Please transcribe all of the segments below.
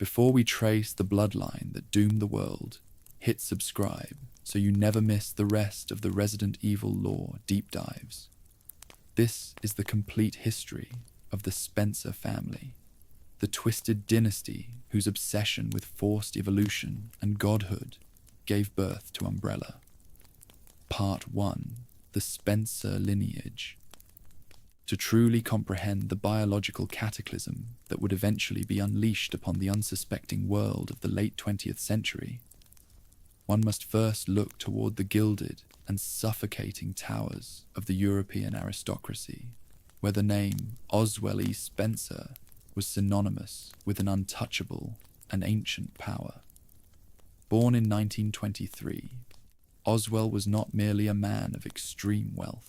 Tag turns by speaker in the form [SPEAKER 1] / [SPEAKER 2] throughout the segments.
[SPEAKER 1] Before we trace the bloodline that doomed the world, hit subscribe so you never miss the rest of the Resident Evil lore deep dives. This is the complete history of the Spencer family, the twisted dynasty whose obsession with forced evolution and godhood gave birth to Umbrella. Part 1. The Spencer lineage. To truly comprehend the biological cataclysm that would eventually be unleashed upon the unsuspecting world of the late 20th century, one must first look toward the gilded and suffocating towers of the European aristocracy, where the name Oswell E. Spencer was synonymous with an untouchable and ancient power. Born in 1923, Oswell was not merely a man of extreme wealth.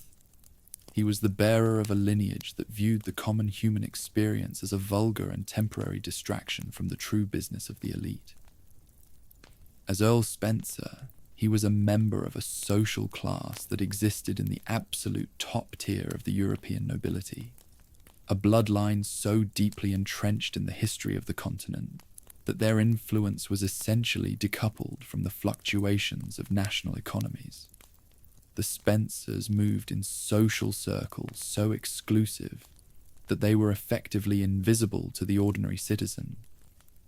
[SPEAKER 1] He was the bearer of a lineage that viewed the common human experience as a vulgar and temporary distraction from the true business of the elite. As Earl Spencer, he was a member of a social class that existed in the absolute top tier of the European nobility, a bloodline so deeply entrenched in the history of the continent that their influence was essentially decoupled from the fluctuations of national economies. The Spencers moved in social circles so exclusive that they were effectively invisible to the ordinary citizen,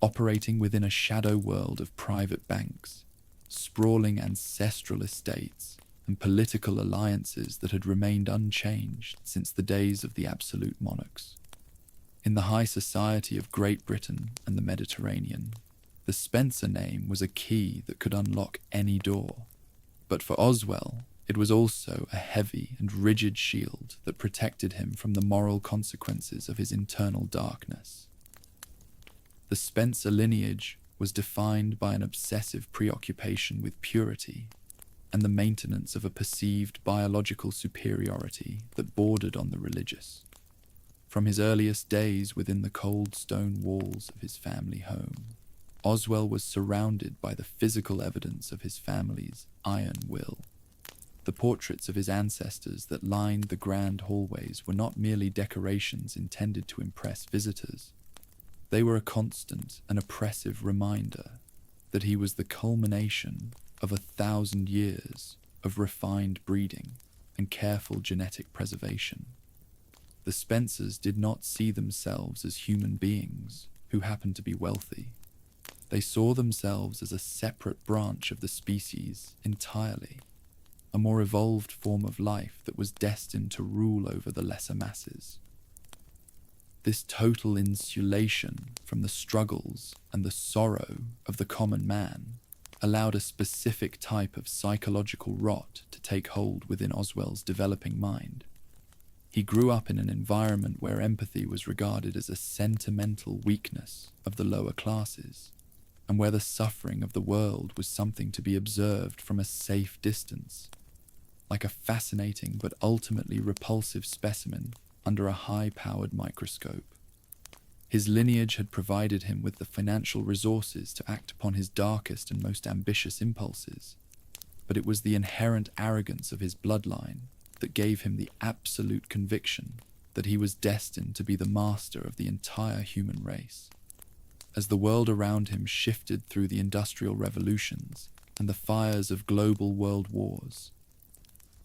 [SPEAKER 1] operating within a shadow world of private banks, sprawling ancestral estates, and political alliances that had remained unchanged since the days of the absolute monarchs. In the high society of Great Britain and the Mediterranean, the Spencer name was a key that could unlock any door. But for Oswell, it was also a heavy and rigid shield that protected him from the moral consequences of his internal darkness. The Spencer lineage was defined by an obsessive preoccupation with purity and the maintenance of a perceived biological superiority that bordered on the religious. From his earliest days within the cold stone walls of his family home, Oswell was surrounded by the physical evidence of his family's iron will. The portraits of his ancestors that lined the grand hallways were not merely decorations intended to impress visitors. They were a constant and oppressive reminder that he was the culmination of 1,000 years of refined breeding and careful genetic preservation. The Spencers did not see themselves as human beings who happened to be wealthy. They saw themselves as a separate branch of the species entirely, a more evolved form of life that was destined to rule over the lesser masses. This total insulation from the struggles and the sorrow of the common man allowed a specific type of psychological rot to take hold within Oswell's developing mind. He grew up in an environment where empathy was regarded as a sentimental weakness of the lower classes, and where the suffering of the world was something to be observed from a safe distance, like a fascinating but ultimately repulsive specimen under a high-powered microscope. His lineage had provided him with the financial resources to act upon his darkest and most ambitious impulses, but it was the inherent arrogance of his bloodline that gave him the absolute conviction that he was destined to be the master of the entire human race. As the world around him shifted through the industrial revolutions and the fires of global world wars,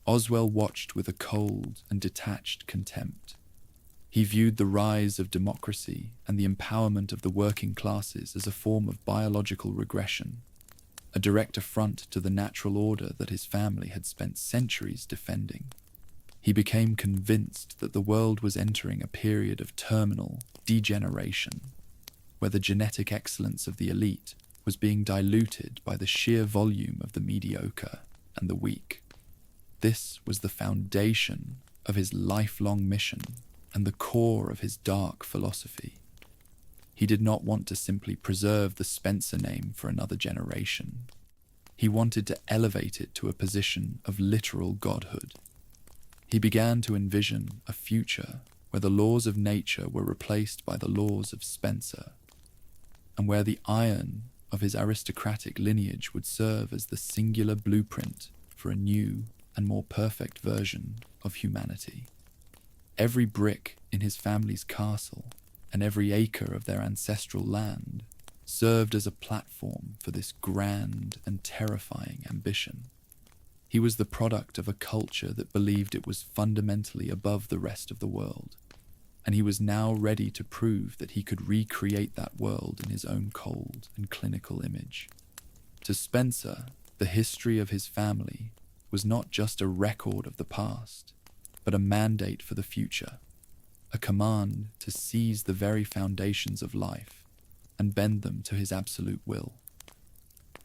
[SPEAKER 1] Oswell watched with a cold and detached contempt. He viewed the rise of democracy and the empowerment of the working classes as a form of biological regression, a direct affront to the natural order that his family had spent centuries defending. He became convinced that the world was entering a period of terminal degeneration, where the genetic excellence of the elite was being diluted by the sheer volume of the mediocre and the weak. This was the foundation of his lifelong mission and the core of his dark philosophy. He did not want to simply preserve the Spencer name for another generation. He wanted to elevate it to a position of literal godhood. He began to envision a future where the laws of nature were replaced by the laws of Spencer, and where the iron of his aristocratic lineage would serve as the singular blueprint for a new and more perfect version of humanity. Every brick in his family's castle and every acre of their ancestral land served as a platform for this grand and terrifying ambition. He was the product of a culture that believed it was fundamentally above the rest of the world, and he was now ready to prove that he could recreate that world in his own cold and clinical image. To Spencer, the history of his family was not just a record of the past, but a mandate for the future, a command to seize the very foundations of life and bend them to his absolute will.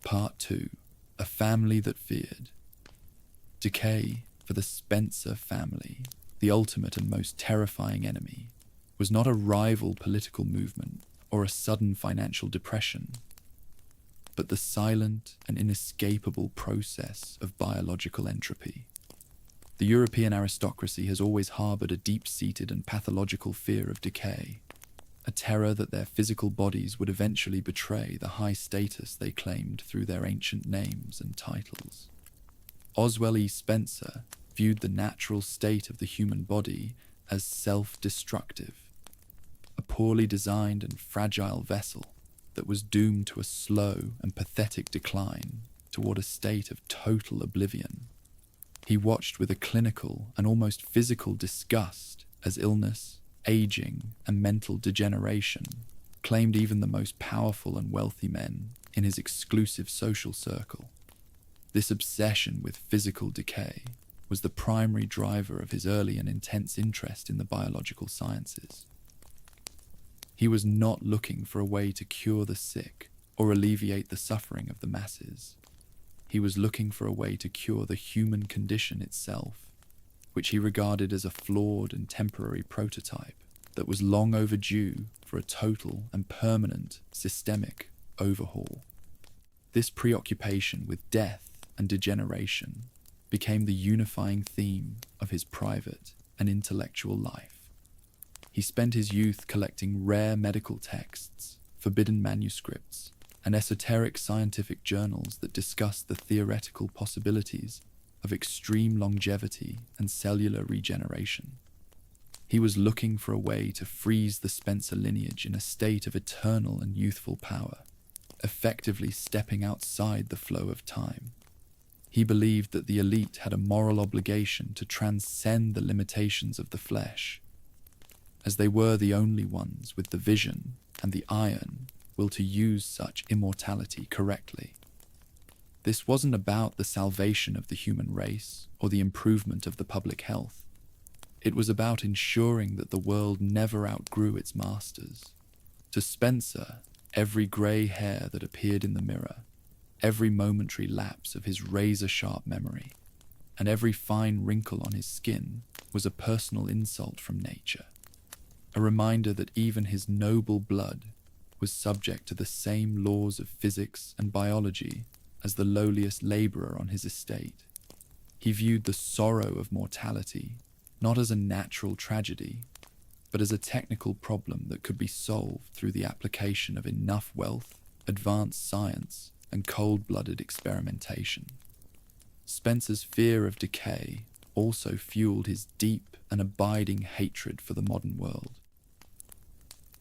[SPEAKER 1] Part 2. A family that feared. Decay, for the Spencer family, the ultimate and most terrifying enemy, was not a rival political movement or a sudden financial depression, but the silent and inescapable process of biological entropy. The European aristocracy has always harbored a deep-seated and pathological fear of decay, a terror that their physical bodies would eventually betray the high status they claimed through their ancient names and titles. Oswell E. Spencer viewed the natural state of the human body as self-destructive, a poorly designed and fragile vessel that was doomed to a slow and pathetic decline toward a state of total oblivion. He watched with a clinical and almost physical disgust as illness, aging, and mental degeneration claimed even the most powerful and wealthy men in his exclusive social circle. This obsession with physical decay was the primary driver of his early and intense interest in the biological sciences. He was not looking for a way to cure the sick or alleviate the suffering of the masses. He was looking for a way to cure the human condition itself, which he regarded as a flawed and temporary prototype that was long overdue for a total and permanent systemic overhaul. This preoccupation with death and degeneration became the unifying theme of his private and intellectual life. He spent his youth collecting rare medical texts, forbidden manuscripts, and esoteric scientific journals that discussed the theoretical possibilities of extreme longevity and cellular regeneration. He was looking for a way to freeze the Spencer lineage in a state of eternal and youthful power, effectively stepping outside the flow of time. He believed that the elite had a moral obligation to transcend the limitations of the flesh, as they were the only ones with the vision and the iron will to use such immortality correctly. This wasn't about the salvation of the human race or the improvement of the public health. It was about ensuring that the world never outgrew its masters. To Spencer, every grey hair that appeared in the mirror, every momentary lapse of his razor-sharp memory, and every fine wrinkle on his skin was a personal insult from nature, a reminder that even his noble blood was subject to the same laws of physics and biology as the lowliest labourer on his estate. He viewed the sorrow of mortality not as a natural tragedy, but as a technical problem that could be solved through the application of enough wealth, advanced science, and cold-blooded experimentation. Spencer's fear of decay also fueled his deep and abiding hatred for the modern world.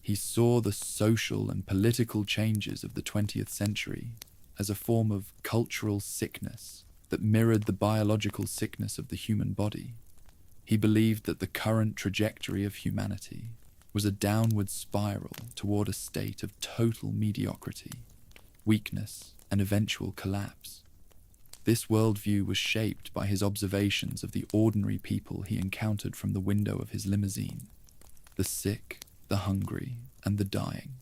[SPEAKER 1] He saw the social and political changes of the 20th century as a form of cultural sickness that mirrored the biological sickness of the human body. He believed that the current trajectory of humanity was a downward spiral toward a state of total mediocrity, weakness, and eventual collapse. This worldview was shaped by his observations of the ordinary people he encountered from the window of his limousine, the sick, the hungry, and the dying.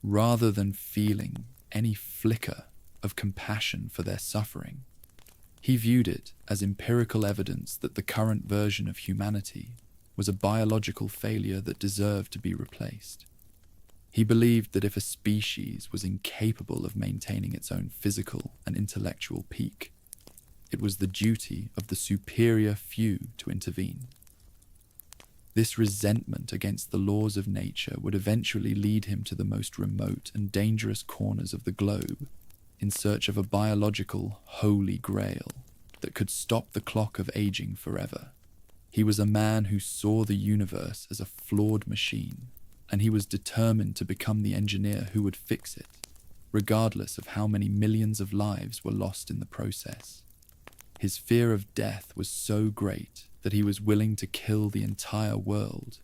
[SPEAKER 1] Rather than feeling any flicker of compassion for their suffering, he viewed it as empirical evidence that the current version of humanity was a biological failure that deserved to be replaced. He believed that if a species was incapable of maintaining its own physical and intellectual peak, it was the duty of the superior few to intervene. This resentment against the laws of nature would eventually lead him to the most remote and dangerous corners of the globe in search of a biological holy grail that could stop the clock of aging forever. He was a man who saw the universe as a flawed machine and he was determined to become the engineer who would fix it, regardless of how many millions of lives were lost in the process. His fear of death was so great that he was willing to kill the entire world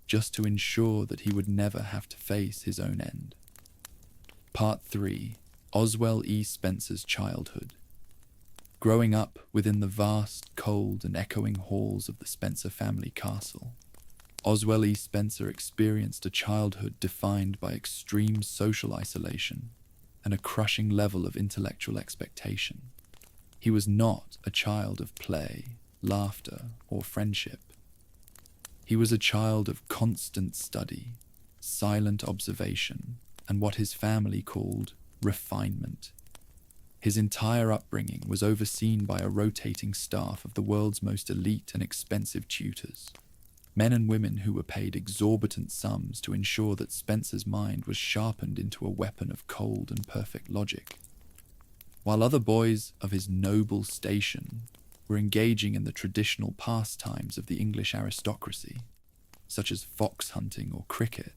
[SPEAKER 1] just to ensure that he would never have to face his own end. Part 3. Oswell E. Spencer's childhood. Growing up within the vast, cold, and echoing halls of the Spencer family castle, Oswell E. Spencer experienced a childhood defined by extreme social isolation and a crushing level of intellectual expectation. He was not a child of play, laughter, or friendship. He was a child of constant study, silent observation, and what his family called refinement. His entire upbringing was overseen by a rotating staff of the world's most elite and expensive tutors, men and women who were paid exorbitant sums to ensure that Spencer's mind was sharpened into a weapon of cold and perfect logic. While other boys of his noble station were engaging in the traditional pastimes of the English aristocracy, such as fox hunting or cricket,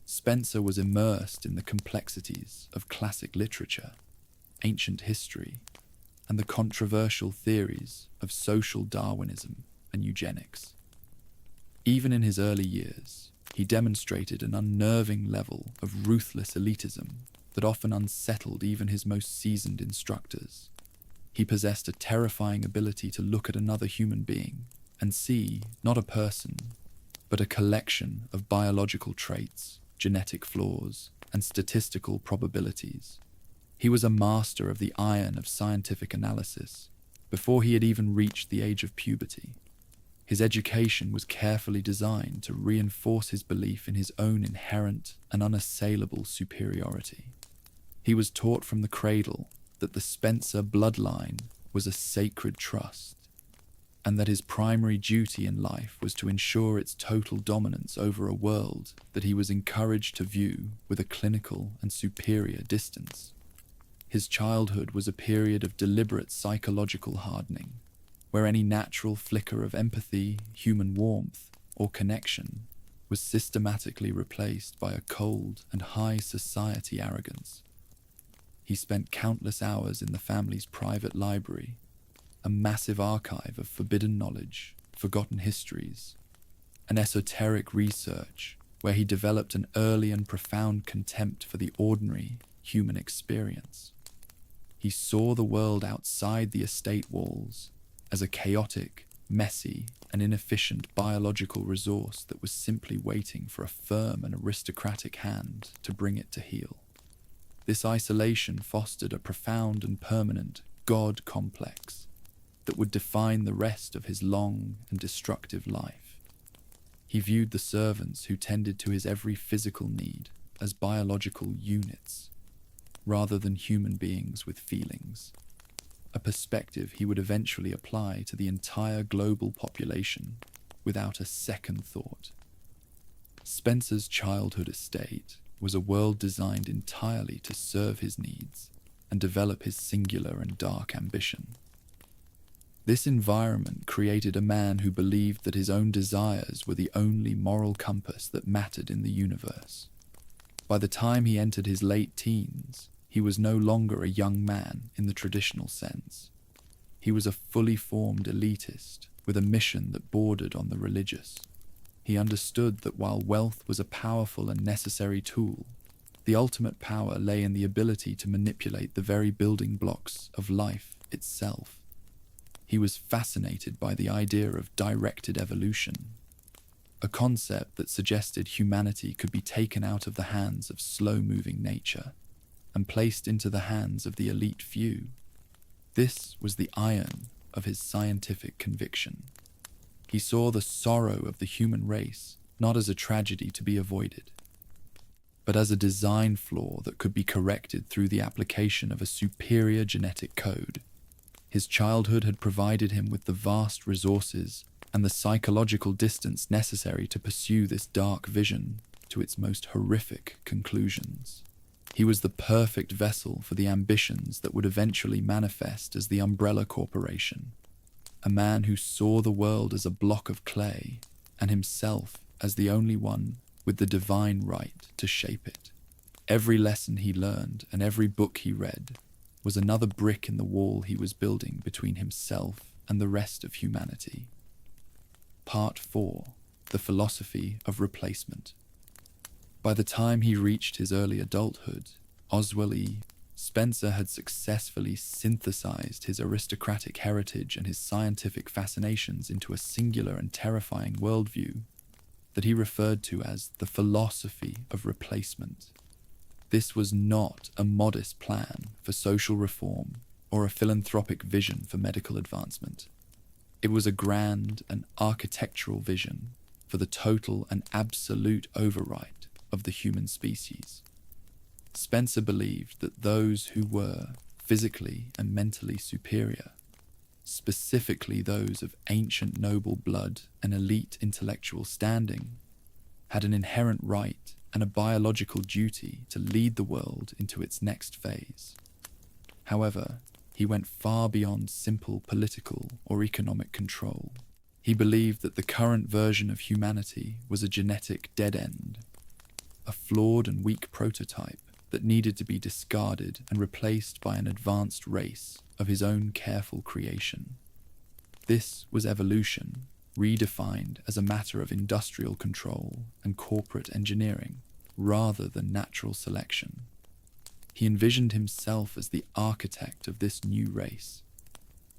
[SPEAKER 1] Spencer was immersed in the complexities of classic literature, ancient history, and the controversial theories of social Darwinism and eugenics. Even in his early years, he demonstrated an unnerving level of ruthless elitism that often unsettled even his most seasoned instructors. He possessed a terrifying ability to look at another human being and see not a person, but a collection of biological traits, genetic flaws, and statistical probabilities. He was a master of the iron of scientific analysis before he had even reached the age of puberty. His education was carefully designed to reinforce his belief in his own inherent and unassailable superiority. He was taught from the cradle that the Spencer bloodline was a sacred trust, and that his primary duty in life was to ensure its total dominance over a world that he was encouraged to view with a clinical and superior distance. His childhood was a period of deliberate psychological hardening, where any natural flicker of empathy, human warmth, or connection was systematically replaced by a cold and high society arrogance. He spent countless hours in the family's private library, a massive archive of forbidden knowledge, forgotten histories, and esoteric research where he developed an early and profound contempt for the ordinary human experience. He saw the world outside the estate walls as a chaotic, messy, and inefficient biological resource that was simply waiting for a firm and aristocratic hand to bring it to heel. This isolation fostered a profound and permanent God complex that would define the rest of his long and destructive life. He viewed the servants who tended to his every physical need as biological units, rather than human beings with feelings, a perspective he would eventually apply to the entire global population without a second thought. Spencer's childhood estate was a world designed entirely to serve his needs and develop his singular and dark ambition. This environment created a man who believed that his own desires were the only moral compass that mattered in the universe. By the time he entered his late teens, he was no longer a young man in the traditional sense. He was a fully formed elitist with a mission that bordered on the religious. He understood that while wealth was a powerful and necessary tool, the ultimate power lay in the ability to manipulate the very building blocks of life itself. He was fascinated by the idea of directed evolution, a concept that suggested humanity could be taken out of the hands of slow-moving nature and placed into the hands of the elite few. This was the iron of his scientific conviction. He saw the sorrow of the human race not as a tragedy to be avoided, but as a design flaw that could be corrected through the application of a superior genetic code. His childhood had provided him with the vast resources and the psychological distance necessary to pursue this dark vision to its most horrific conclusions. He was the perfect vessel for the ambitions that would eventually manifest as the Umbrella Corporation, a man who saw the world as a block of clay and himself as the only one with the divine right to shape it. Every lesson he learned and every book he read was another brick in the wall he was building between himself and the rest of humanity. Part 4. The Philosophy of Replacement. By the time he reached his early adulthood, Oswell E. Spencer had successfully synthesized his aristocratic heritage and his scientific fascinations into a singular and terrifying worldview that he referred to as the philosophy of replacement. This was not a modest plan for social reform or a philanthropic vision for medical advancement. It was a grand and architectural vision for the total and absolute override of the human species. Spencer believed that those who were physically and mentally superior, specifically those of ancient noble blood and elite intellectual standing, had an inherent right and a biological duty to lead the world into its next phase. However, he went far beyond simple political or economic control. He believed that the current version of humanity was a genetic dead end, a flawed and weak prototype that needed to be discarded and replaced by an advanced race of his own careful creation. This was evolution, redefined as a matter of industrial control and corporate engineering, rather than natural selection. He envisioned himself as the architect of this new race,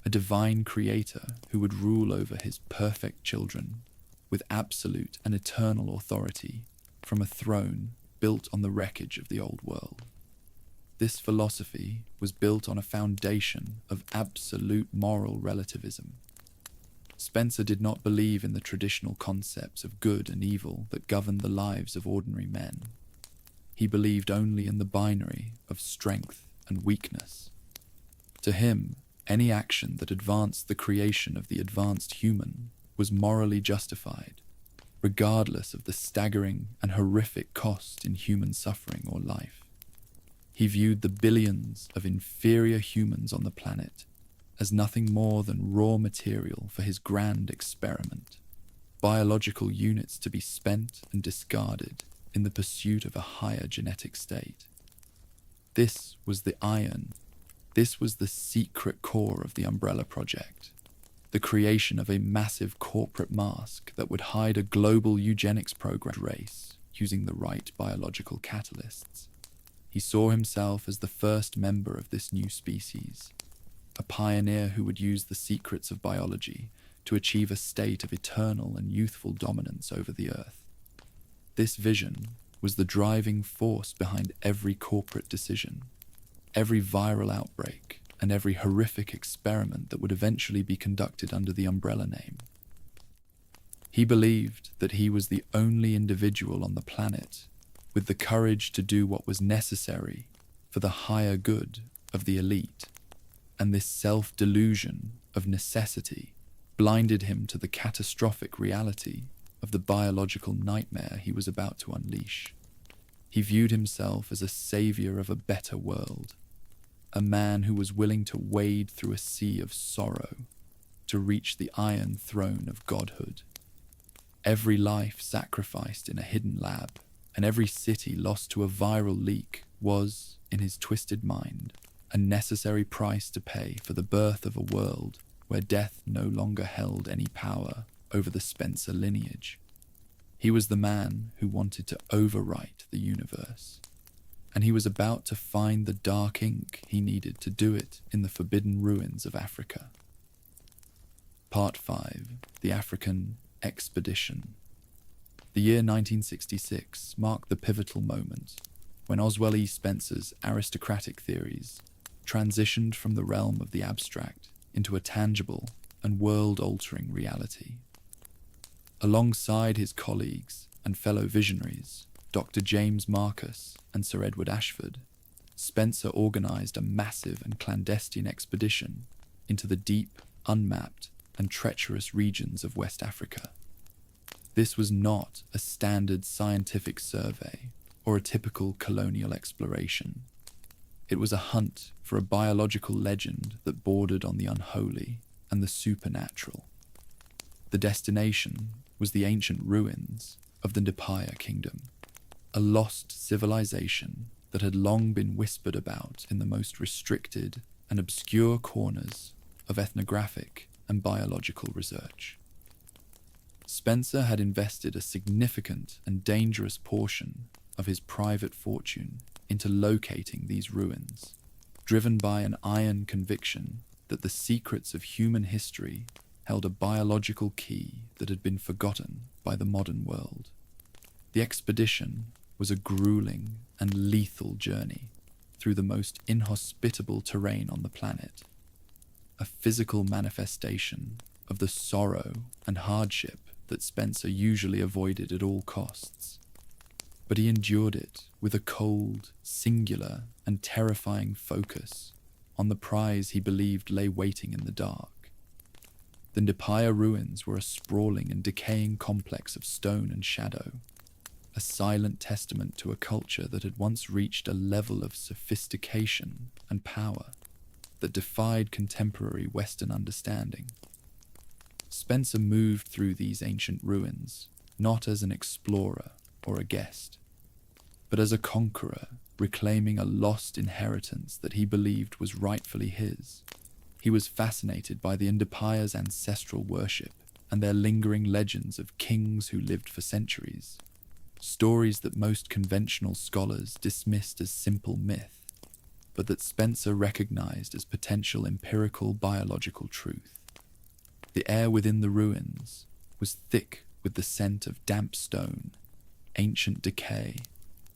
[SPEAKER 1] a divine creator who would rule over his perfect children with absolute and eternal authority from a throne built on the wreckage of the old world. This philosophy was built on a foundation of absolute moral relativism. Spencer did not believe in the traditional concepts of good and evil that governed the lives of ordinary men. He believed only in the binary of strength and weakness. To him, any action that advanced the creation of the advanced human was morally justified, regardless of the staggering and horrific cost in human suffering or life. He viewed the billions of inferior humans on the planet as nothing more than raw material for his grand experiment, biological units to be spent and discarded in the pursuit of a higher genetic state. This was the iron. This was the secret core of the Umbrella Project, the creation of a massive corporate mask that would hide a global eugenics program race using the right biological catalysts. He saw himself as the first member of this new species, a pioneer who would use the secrets of biology to achieve a state of eternal and youthful dominance over the earth. This vision was the driving force behind every corporate decision, every viral outbreak, and every horrific experiment that would eventually be conducted under the Umbrella name. He believed that he was the only individual on the planet with the courage to do what was necessary for the higher good of the elite, and this self-delusion of necessity blinded him to the catastrophic reality of the biological nightmare he was about to unleash. He viewed himself as a savior of a better world, a man who was willing to wade through a sea of sorrow to reach the iron throne of godhood. Every life sacrificed in a hidden lab, and every city lost to a viral leak was, in his twisted mind, a necessary price to pay for the birth of a world where death no longer held any power over the Spencer lineage. He was the man who wanted to overwrite the universe, and he was about to find the dark ink he needed to do it in the forbidden ruins of Africa. Part 5. The African Expedition. The year 1966 marked the pivotal moment when Oswell E. Spencer's aristocratic theories transitioned from the realm of the abstract into a tangible and world-altering reality. Alongside his colleagues and fellow visionaries, Dr. James Marcus and Sir Edward Ashford, Spencer organized a massive and clandestine expedition into the deep, unmapped, and treacherous regions of West Africa. This was not a standard scientific survey or a typical colonial exploration. It was a hunt for a biological legend that bordered on the unholy and the supernatural. The destination was the ancient ruins of the Decay kingdom, a lost civilization that had long been whispered about in the most restricted and obscure corners of ethnographic and biological research. Spencer had invested a significant and dangerous portion of his private fortune into locating these ruins, driven by an iron conviction that the secrets of human history held a biological key that had been forgotten by the modern world. The expedition was a grueling and lethal journey through the most inhospitable terrain on the planet, a physical manifestation of the sorrow and hardship that Spencer usually avoided at all costs. But he endured it with a cold, singular, and terrifying focus on the prize he believed lay waiting in the dark. The Nepaya ruins were a sprawling and decaying complex of stone and shadow, a silent testament to a culture that had once reached a level of sophistication and power that defied contemporary Western understanding. Spencer moved through these ancient ruins, not as an explorer or a guest, but as a conqueror reclaiming a lost inheritance that he believed was rightfully his. He was fascinated by the Ndepaya's ancestral worship and their lingering legends of kings who lived for centuries, stories that most conventional scholars dismissed as simple myth, but that Spencer recognized as potential empirical biological truth. The air within the ruins was thick with the scent of damp stone, ancient decay,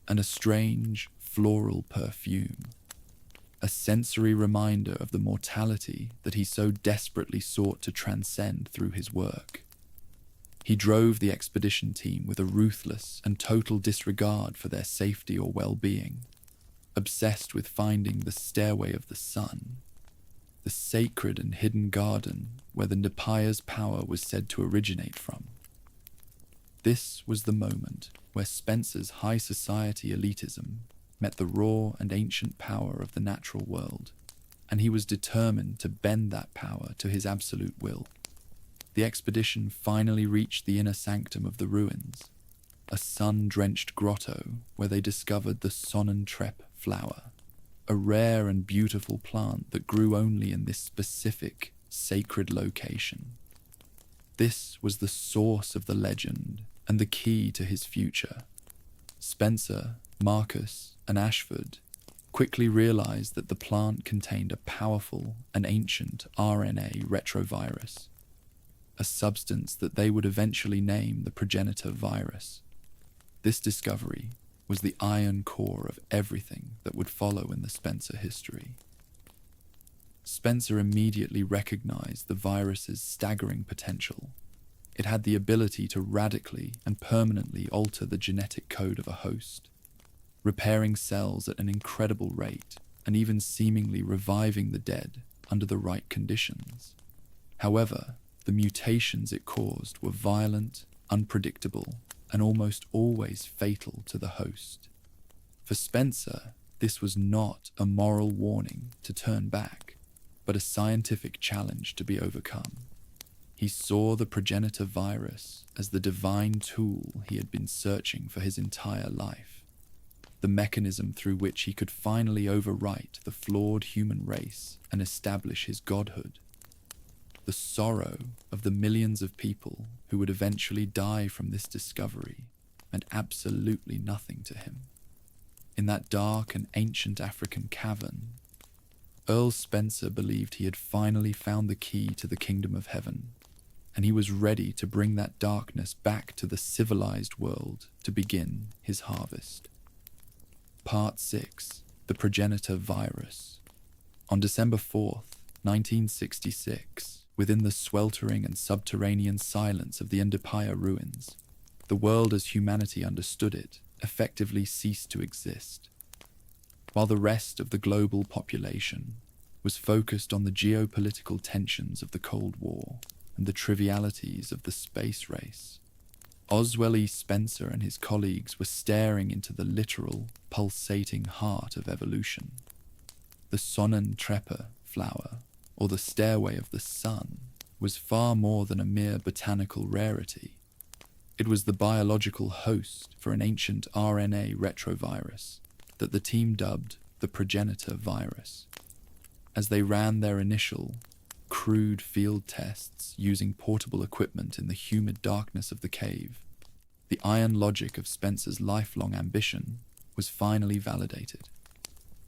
[SPEAKER 1] and a strange floral perfume, a sensory reminder of the mortality that he so desperately sought to transcend through his work. He drove the expedition team with a ruthless and total disregard for their safety or well-being, obsessed with finding the Stairway of the Sun, the sacred and hidden garden where the Nepaya's power was said to originate from. This was the moment where Spencer's high society elitism met the raw and ancient power of the natural world, and he was determined to bend that power to his absolute will. The expedition finally reached the inner sanctum of the ruins, a sun-drenched grotto where they discovered the sonnentrep flower, a rare and beautiful plant that grew only in this specific, sacred location. This was the source of the legend and the key to his future. Spencer, Marcus, and Ashford quickly realized that the plant contained a powerful and ancient RNA retrovirus, a substance that they would eventually name the Progenitor virus. This discovery was the iron core of everything that would follow in the Spencer history. Spencer immediately recognized the virus's staggering potential. It had the ability to radically and permanently alter the genetic code of a host, repairing cells at an incredible rate and even seemingly reviving the dead under the right conditions. However, the mutations it caused were violent, unpredictable, and almost always fatal to the host. For Spencer, this was not a moral warning to turn back, but a scientific challenge to be overcome. He saw the Progenitor virus as the divine tool he had been searching for his entire life, the mechanism through which he could finally overwrite the flawed human race and establish his godhood. The sorrow of the millions of people who would eventually die from this discovery meant absolutely nothing to him. In that dark and ancient African cavern, Earl Spencer believed he had finally found the key to the kingdom of heaven, and he was ready to bring that darkness back to the civilized world to begin his harvest. Part 6. The Progenitor Virus. On December 4th, 1966, within the sweltering and subterranean silence of the Ndepaya ruins, the world as humanity understood it effectively ceased to exist. While the rest of the global population was focused on the geopolitical tensions of the Cold War and the trivialities of the space race, Oswell E. Spencer and his colleagues were staring into the literal, pulsating heart of evolution. The sonnentrepper flower, or the Stairway of the Sun, was far more than a mere botanical rarity. It was the biological host for an ancient RNA retrovirus that the team dubbed the Progenitor virus. As they ran their initial, crude field tests using portable equipment in the humid darkness of the cave, the iron logic of Spencer's lifelong ambition was finally validated.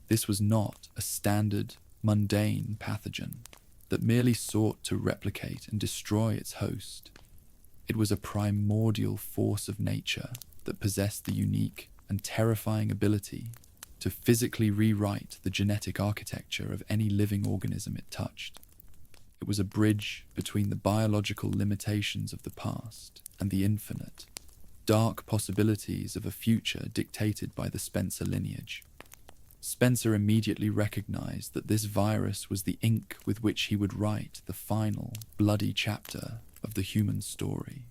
[SPEAKER 1] This was not a standard, mundane pathogen that merely sought to replicate and destroy its host. It was a primordial force of nature that possessed the unique and terrifying ability to physically rewrite the genetic architecture of any living organism it touched. It was a bridge between the biological limitations of the past and the infinite, dark possibilities of a future dictated by the Spencer lineage. Spencer immediately recognized that this virus was the ink with which he would write the final, bloody chapter of the human story.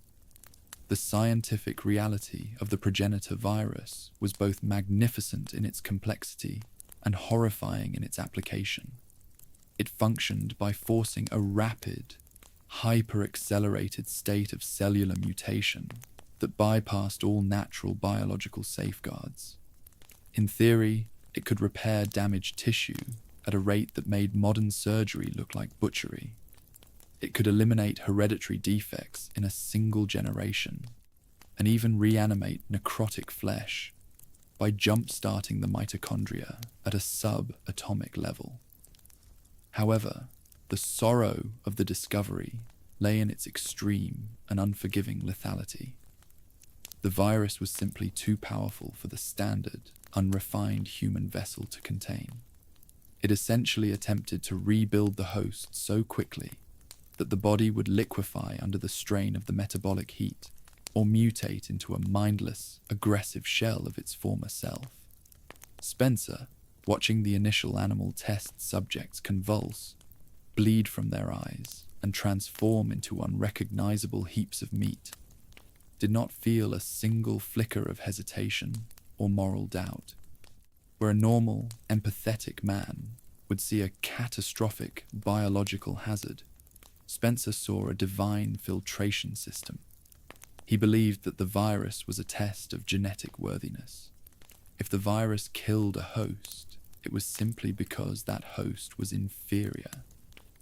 [SPEAKER 1] The scientific reality of the Progenitor virus was both magnificent in its complexity and horrifying in its application. It functioned by forcing a rapid, hyper-accelerated state of cellular mutation that bypassed all natural biological safeguards. In theory, it could repair damaged tissue at a rate that made modern surgery look like butchery. It could eliminate hereditary defects in a single generation, and even reanimate necrotic flesh by jump-starting the mitochondria at a sub-atomic level. However, the sorrow of the discovery lay in its extreme and unforgiving lethality. The virus was simply too powerful for the standard, unrefined human vessel to contain. It essentially attempted to rebuild the host so quickly that the body would liquefy under the strain of the metabolic heat, or mutate into a mindless, aggressive shell of its former self. Spencer, watching the initial animal test subjects convulse, bleed from their eyes, and transform into unrecognizable heaps of meat, did not feel a single flicker of hesitation or moral doubt. Where a normal, empathetic man would see a catastrophic biological hazard, Spencer saw a divine filtration system. He believed that the virus was a test of genetic worthiness. If the virus killed a host, it was simply because that host was inferior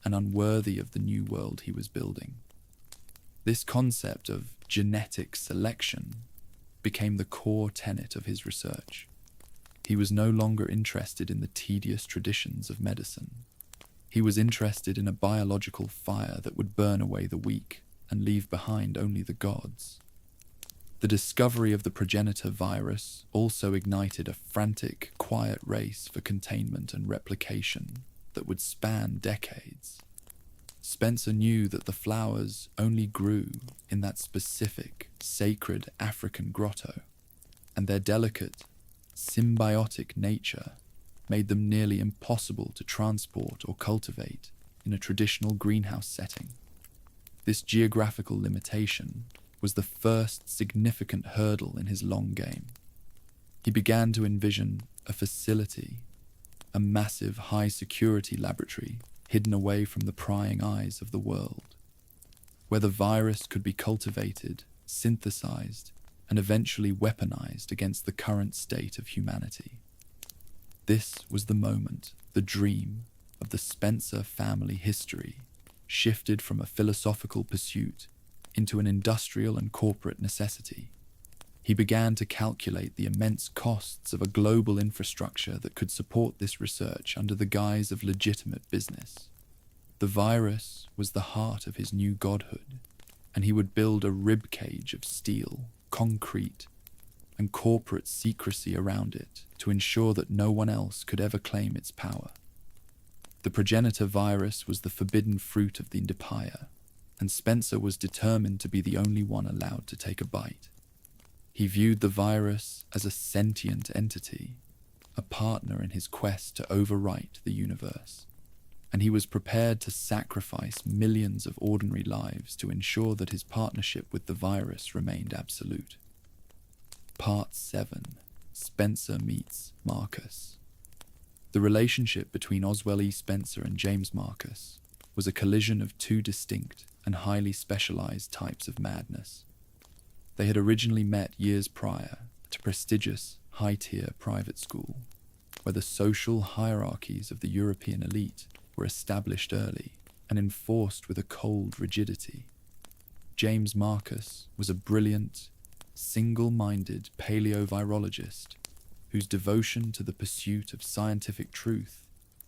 [SPEAKER 1] and unworthy of the new world he was building. This concept of genetic selection became the core tenet of his research. He was no longer interested in the tedious traditions of medicine. He was interested in a biological fire that would burn away the weak and leave behind only the gods. The discovery of the Progenitor virus also ignited a frantic, quiet race for containment and replication that would span decades. Spencer knew that the flowers only grew in that specific, sacred African grotto, and their delicate, symbiotic nature made them nearly impossible to transport or cultivate in a traditional greenhouse setting. This geographical limitation was the first significant hurdle in his long game. He began to envision a facility, a massive high-security laboratory hidden away from the prying eyes of the world, where the virus could be cultivated, synthesized, and eventually weaponized against the current state of humanity. This was the moment the dream of the Spencer family history shifted from a philosophical pursuit into an industrial and corporate necessity. He began to calculate the immense costs of a global infrastructure that could support this research under the guise of legitimate business. The virus was the heart of his new godhood, and he would build a ribcage of steel, concrete, and corporate secrecy around it to ensure that no one else could ever claim its power. The Progenitor virus was the forbidden fruit of the empire, and Spencer was determined to be the only one allowed to take a bite. He viewed the virus as a sentient entity, a partner in his quest to overwrite the universe, and he was prepared to sacrifice millions of ordinary lives to ensure that his partnership with the virus remained absolute. Part 7. Spencer meets Marcus. The relationship between Oswell E. Spencer and James Marcus was a collision of two distinct and highly specialized types of madness. They had originally met years prior at a prestigious, high-tier private school, where the social hierarchies of the European elite were established early and enforced with a cold rigidity. James Marcus was a brilliant, single-minded paleovirologist whose devotion to the pursuit of scientific truth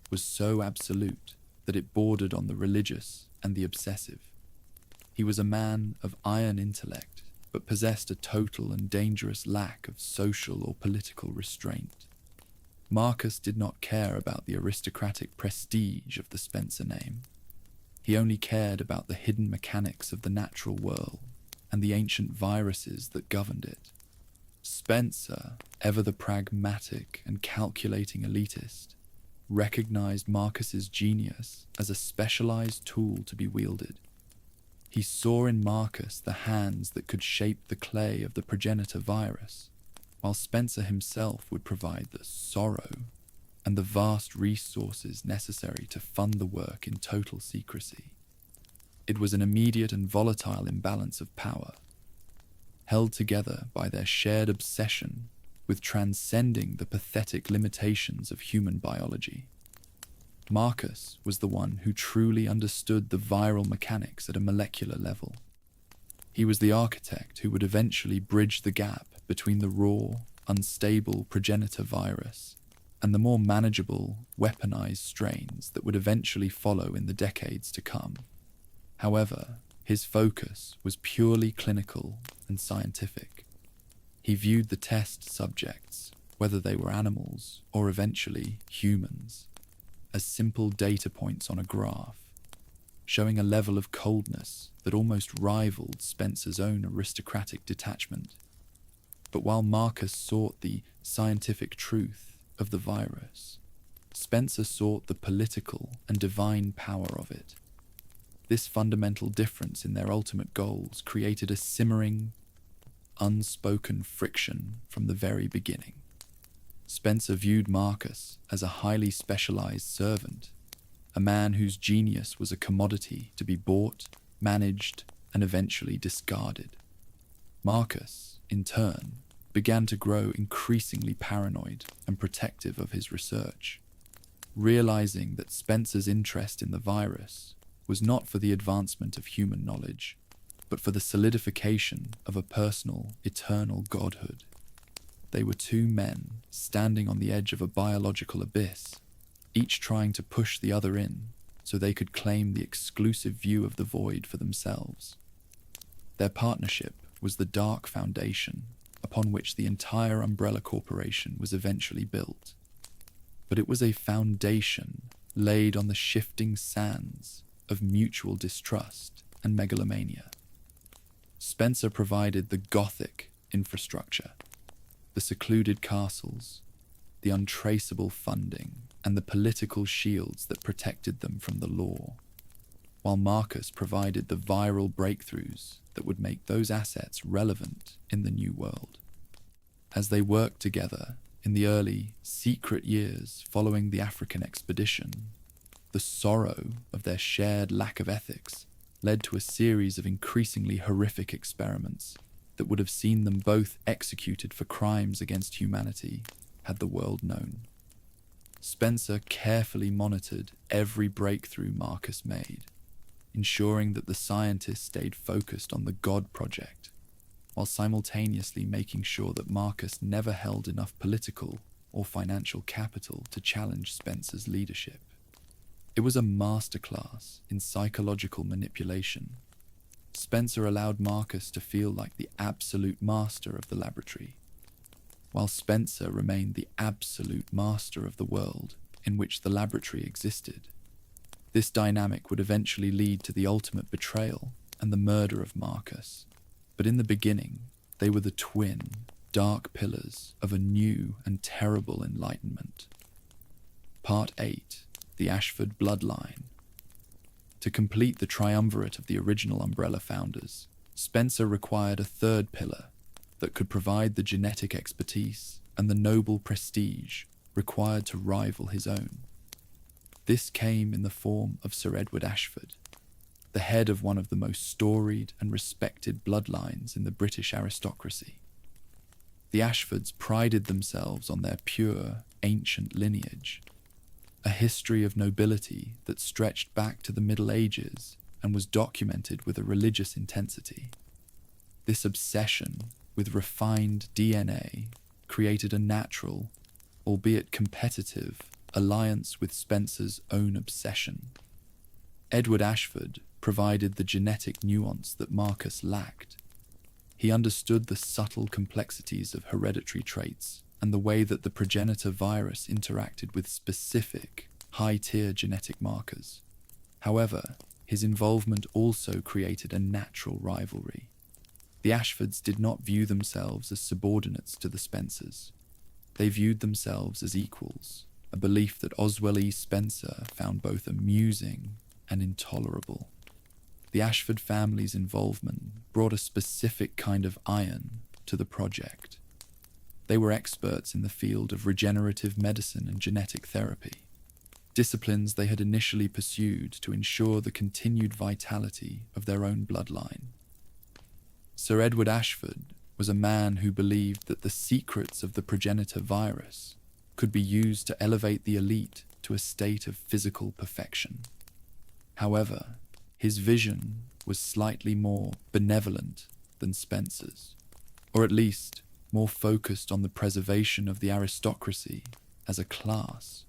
[SPEAKER 1] was so absolute that it bordered on the religious and the obsessive. He was a man of iron intellect, but possessed a total and dangerous lack of social or political restraint. Marcus did not care about the aristocratic prestige of the Spencer name. He only cared about the hidden mechanics of the natural world and the ancient viruses that governed it. Spencer, ever the pragmatic and calculating elitist, recognized Marcus's genius as a specialized tool to be wielded. He saw in Marcus the hands that could shape the clay of the Progenitor virus, while Spencer himself would provide the sorrow and the vast resources necessary to fund the work in total secrecy. It was an immediate and volatile imbalance of power, held together by their shared obsession with transcending the pathetic limitations of human biology. Marcus was the one who truly understood the viral mechanics at a molecular level. He was the architect who would eventually bridge the gap between the raw, unstable Progenitor virus and the more manageable, weaponized strains that would eventually follow in the decades to come. However, his focus was purely clinical and scientific. He viewed the test subjects, whether they were animals or eventually humans, as simple data points on a graph, showing a level of coldness that almost rivaled Spencer's own aristocratic detachment. But while Marcus sought the scientific truth of the virus, Spencer sought the political and divine power of it. This fundamental difference in their ultimate goals created a simmering, unspoken friction from the very beginning. Spencer viewed Marcus as a highly specialized servant, a man whose genius was a commodity to be bought, managed, and eventually discarded. Marcus, in turn, began to grow increasingly paranoid and protective of his research, realizing that Spencer's interest in the virus was not for the advancement of human knowledge, but for the solidification of a personal, eternal godhood. They were two men standing on the edge of a biological abyss, each trying to push the other in so they could claim the exclusive view of the void for themselves. Their partnership was the dark foundation upon which the entire umbrella corporation was eventually built. But it was a foundation laid on the shifting sands of mutual distrust and megalomania. Spencer provided the Gothic infrastructure, the secluded castles, the untraceable funding, and the political shields that protected them from the law, while Marcus provided the viral breakthroughs that would make those assets relevant in the new world. As they worked together in the early, secret years following the African expedition, the sorrow of their shared lack of ethics led to a series of increasingly horrific experiments that would have seen them both executed for crimes against humanity had the world known. Spencer carefully monitored every breakthrough Marcus made, ensuring that the scientists stayed focused on the God Project, while simultaneously making sure that Marcus never held enough political or financial capital to challenge Spencer's leadership. It was a masterclass in psychological manipulation. Spencer allowed Marcus to feel like the absolute master of the laboratory, while Spencer remained the absolute master of the world in which the laboratory existed. This dynamic would eventually lead to the ultimate betrayal and the murder of Marcus, but in the beginning, they were the twin, dark pillars of a new and terrible enlightenment. Part 8. The Ashford bloodline. To complete the triumvirate of the original Umbrella founders, Spencer required a third pillar that could provide the genetic expertise and the noble prestige required to rival his own. This came in the form of Sir Edward Ashford, the head of one of the most storied and respected bloodlines in the British aristocracy. The Ashfords prided themselves on their pure, ancient lineage, a history of nobility that stretched back to the Middle Ages and was documented with a religious intensity. This obsession with refined DNA created a natural, albeit competitive, alliance with Spencer's own obsession. Edward Ashford provided the genetic nuance that Marcus lacked. He understood the subtle complexities of hereditary traits and the way that the progenitor virus interacted with specific, high-tier genetic markers. However, his involvement also created a natural rivalry. The Ashfords did not view themselves as subordinates to the Spencers. They viewed themselves as equals, a belief that Oswell E. Spencer found both amusing and intolerable. The Ashford family's involvement brought a specific kind of iron to the project. They were experts in the field of regenerative medicine and genetic therapy, disciplines they had initially pursued to ensure the continued vitality of their own bloodline. Sir Edward Ashford was a man who believed that the secrets of the progenitor virus could be used to elevate the elite to a state of physical perfection. However, his vision was slightly more benevolent than Spencer's, or at least more focused on the preservation of the aristocracy as a class,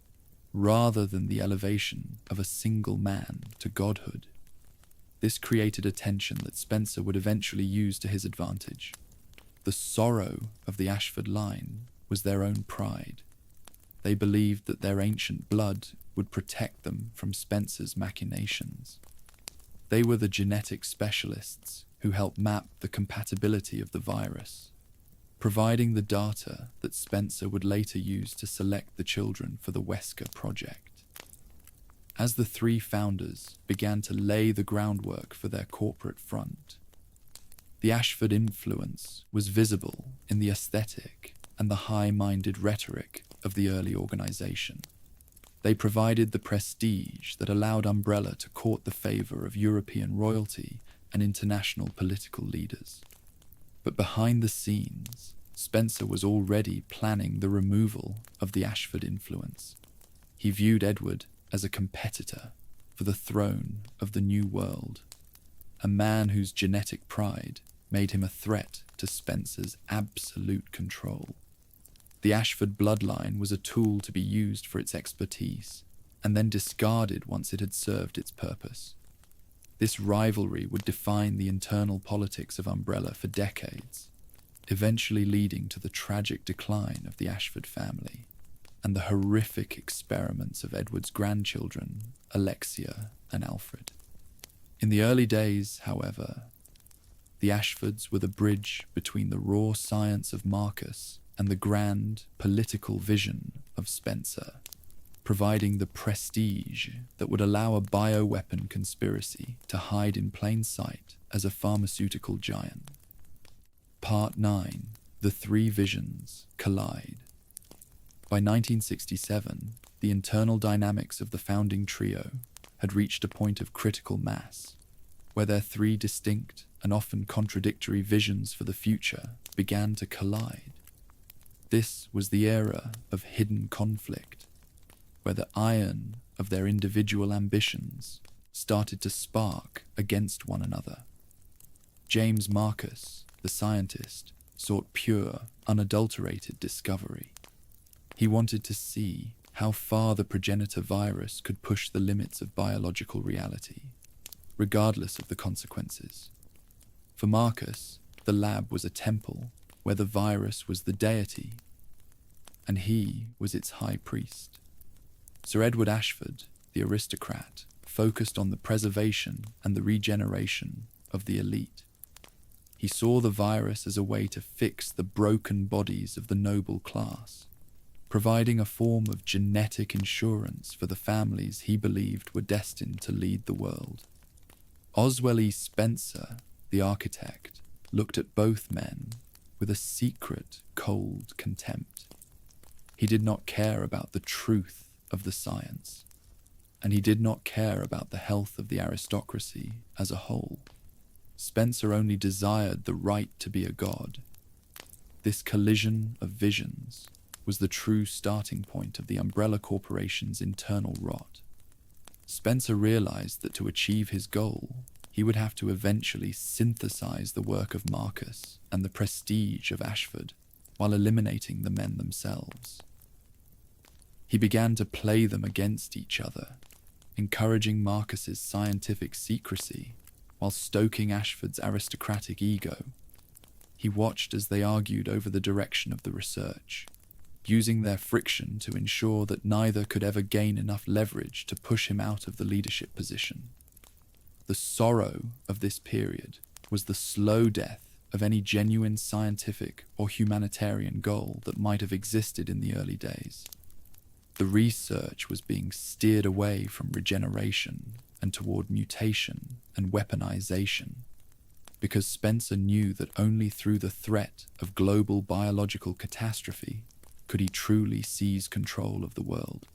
[SPEAKER 1] rather than the elevation of a single man to godhood. This created a tension that Spencer would eventually use to his advantage. The sorrow of the Ashford line was their own pride. They believed that their ancient blood would protect them from Spencer's machinations. They were the genetic specialists who helped map the compatibility of the virus, providing the data that Spencer would later use to select the children for the Wesker project. As the three founders began to lay the groundwork for their corporate front, the Ashford influence was visible in the aesthetic and the high-minded rhetoric of the early organization. They provided the prestige that allowed Umbrella to court the favor of European royalty and international political leaders. But behind the scenes, Spencer was already planning the removal of the Ashford influence. He viewed Edward as a competitor for the throne of the New World, a man whose genetic pride made him a threat to Spencer's absolute control. The Ashford bloodline was a tool to be used for its expertise, and then discarded once it had served its purpose. This rivalry would define the internal politics of Umbrella for decades, eventually leading to the tragic decline of the Ashford family and the horrific experiments of Edward's grandchildren, Alexia and Alfred. In the early days, however, the Ashfords were the bridge between the raw science of Marcus and the grand political vision of Spencer, providing the prestige that would allow a bioweapon conspiracy to hide in plain sight as a pharmaceutical giant. Part 9. The Three Visions Collide. By 1967, the internal dynamics of the founding trio had reached a point of critical mass, where their three distinct and often contradictory visions for the future began to collide. This was the era of hidden conflict, where the iron of their individual ambitions started to spark against one another. James Marcus, the scientist, sought pure, unadulterated discovery. He wanted to see how far the progenitor virus could push the limits of biological reality, regardless of the consequences. For Marcus, the lab was a temple where the virus was the deity, and he was its high priest. Sir Edward Ashford, the aristocrat, focused on the preservation and the regeneration of the elite. He saw the virus as a way to fix the broken bodies of the noble class, providing a form of genetic insurance for the families he believed were destined to lead the world. Oswell E. Spencer, the architect, looked at both men with a secret, cold contempt. He did not care about the truth of the science. and he did not care about the health of the aristocracy as a whole. Spencer only desired the right to be a god. This collision of visions was the true starting point of the Umbrella Corporation's internal rot. Spencer realized that to achieve his goal, he would have to eventually synthesize the work of Marcus and the prestige of Ashford while eliminating the men themselves. He began to play them against each other, encouraging Marcus's scientific secrecy while stoking Ashford's aristocratic ego. He watched as they argued over the direction of the research, using their friction to ensure that neither could ever gain enough leverage to push him out of the leadership position. The sorrow of this period was the slow death of any genuine scientific or humanitarian goal that might have existed in the early days. The research was being steered away from regeneration and toward mutation and weaponization, because Spencer knew that only through the threat of global biological catastrophe could he truly seize control of the world.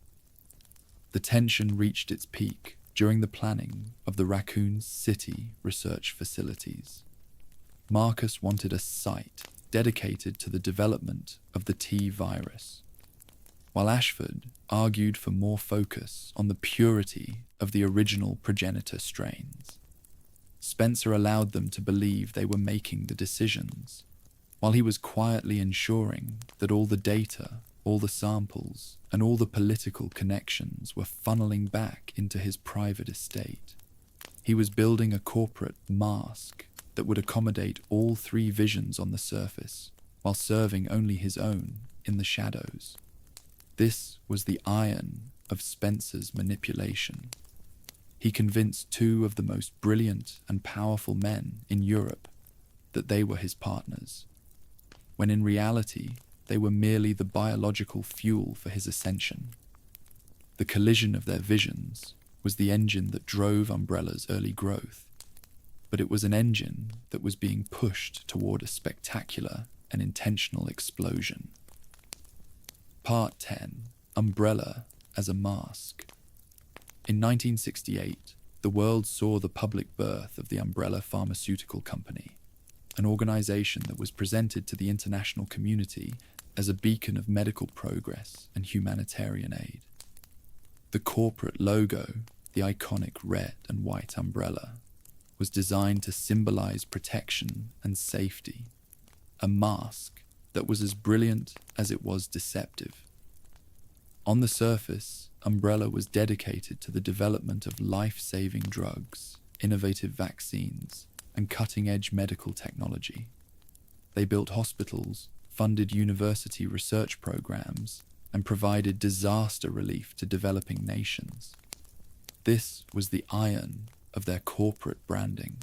[SPEAKER 1] The tension reached its peak during the planning of the Raccoon City research facilities. Marcus wanted a site dedicated to the development of the T virus, while Ashford argued for more focus on the purity of the original Progenitor strains. Spencer allowed them to believe they were making the decisions, while he was quietly ensuring that all the data, all the samples, and all the political connections were funneling back into his private estate. He was building a corporate mask that would accommodate all three visions on the surface, while serving only his own in the shadows. This was the iron of Spencer's manipulation. He convinced two of the most brilliant and powerful men in Europe that they were his partners, when in reality they were merely the biological fuel for his ascension. The collision of their visions was the engine that drove Umbrella's early growth, but it was an engine that was being pushed toward a spectacular and intentional explosion. Part 10. Umbrella as a Mask. In 1968, the world saw the public birth of the Umbrella Pharmaceutical Company, an organization that was presented to the international community as a beacon of medical progress and humanitarian aid. The corporate logo, the iconic red and white umbrella, was designed to symbolize protection and safety, a mask that was as brilliant as it was deceptive. On the surface, Umbrella was dedicated to the development of life-saving drugs, innovative vaccines, and cutting-edge medical technology. They built hospitals, funded university research programs, and provided disaster relief to developing nations. This was the iron of their corporate branding,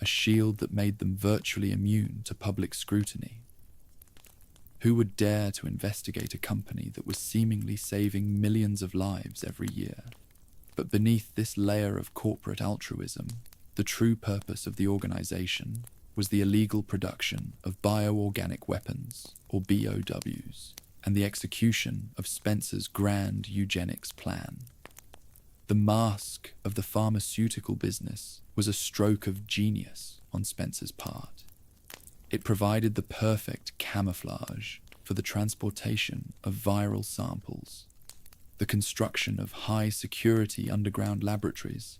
[SPEAKER 1] a shield that made them virtually immune to public scrutiny. Who would dare to investigate a company that was seemingly saving millions of lives every year? But beneath this layer of corporate altruism, the true purpose of the organization was the illegal production of bioorganic weapons, or BOWs, and the execution of Spencer's grand eugenics plan. The mask of the pharmaceutical business was a stroke of genius on Spencer's part. It provided the perfect camouflage for the transportation of viral samples, the construction of high-security underground laboratories,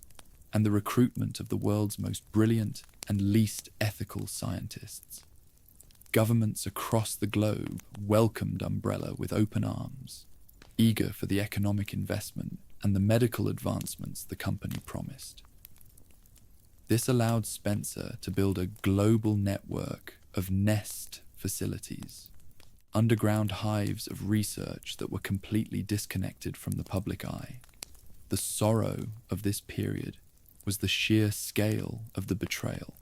[SPEAKER 1] and the recruitment of the world's most brilliant and least ethical scientists. Governments across the globe welcomed Umbrella with open arms, eager for the economic investment and the medical advancements the company promised. This allowed Spencer to build a global network of nest facilities, underground hives of research that were completely disconnected from the public eye. The sorrow of this period was the sheer scale of the betrayal.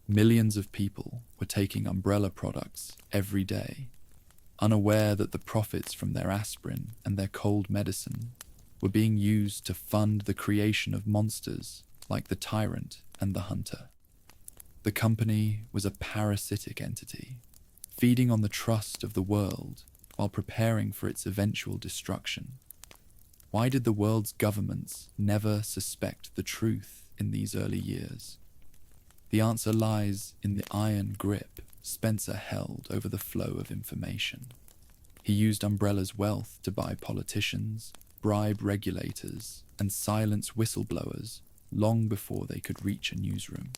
[SPEAKER 1] Millions of people were taking Umbrella products every day, unaware that the profits from their aspirin and their cold medicine were being used to fund the creation of monsters like the Tyrant and the Hunter. The company was a parasitic entity, feeding on the trust of the world while preparing for its eventual destruction. Why did the world's governments never suspect the truth in these early years? The answer lies in the iron grip Spencer held over the flow of information. He used Umbrella's wealth to buy politicians, bribe regulators, and silence whistleblowers long before they could reach a newsroom.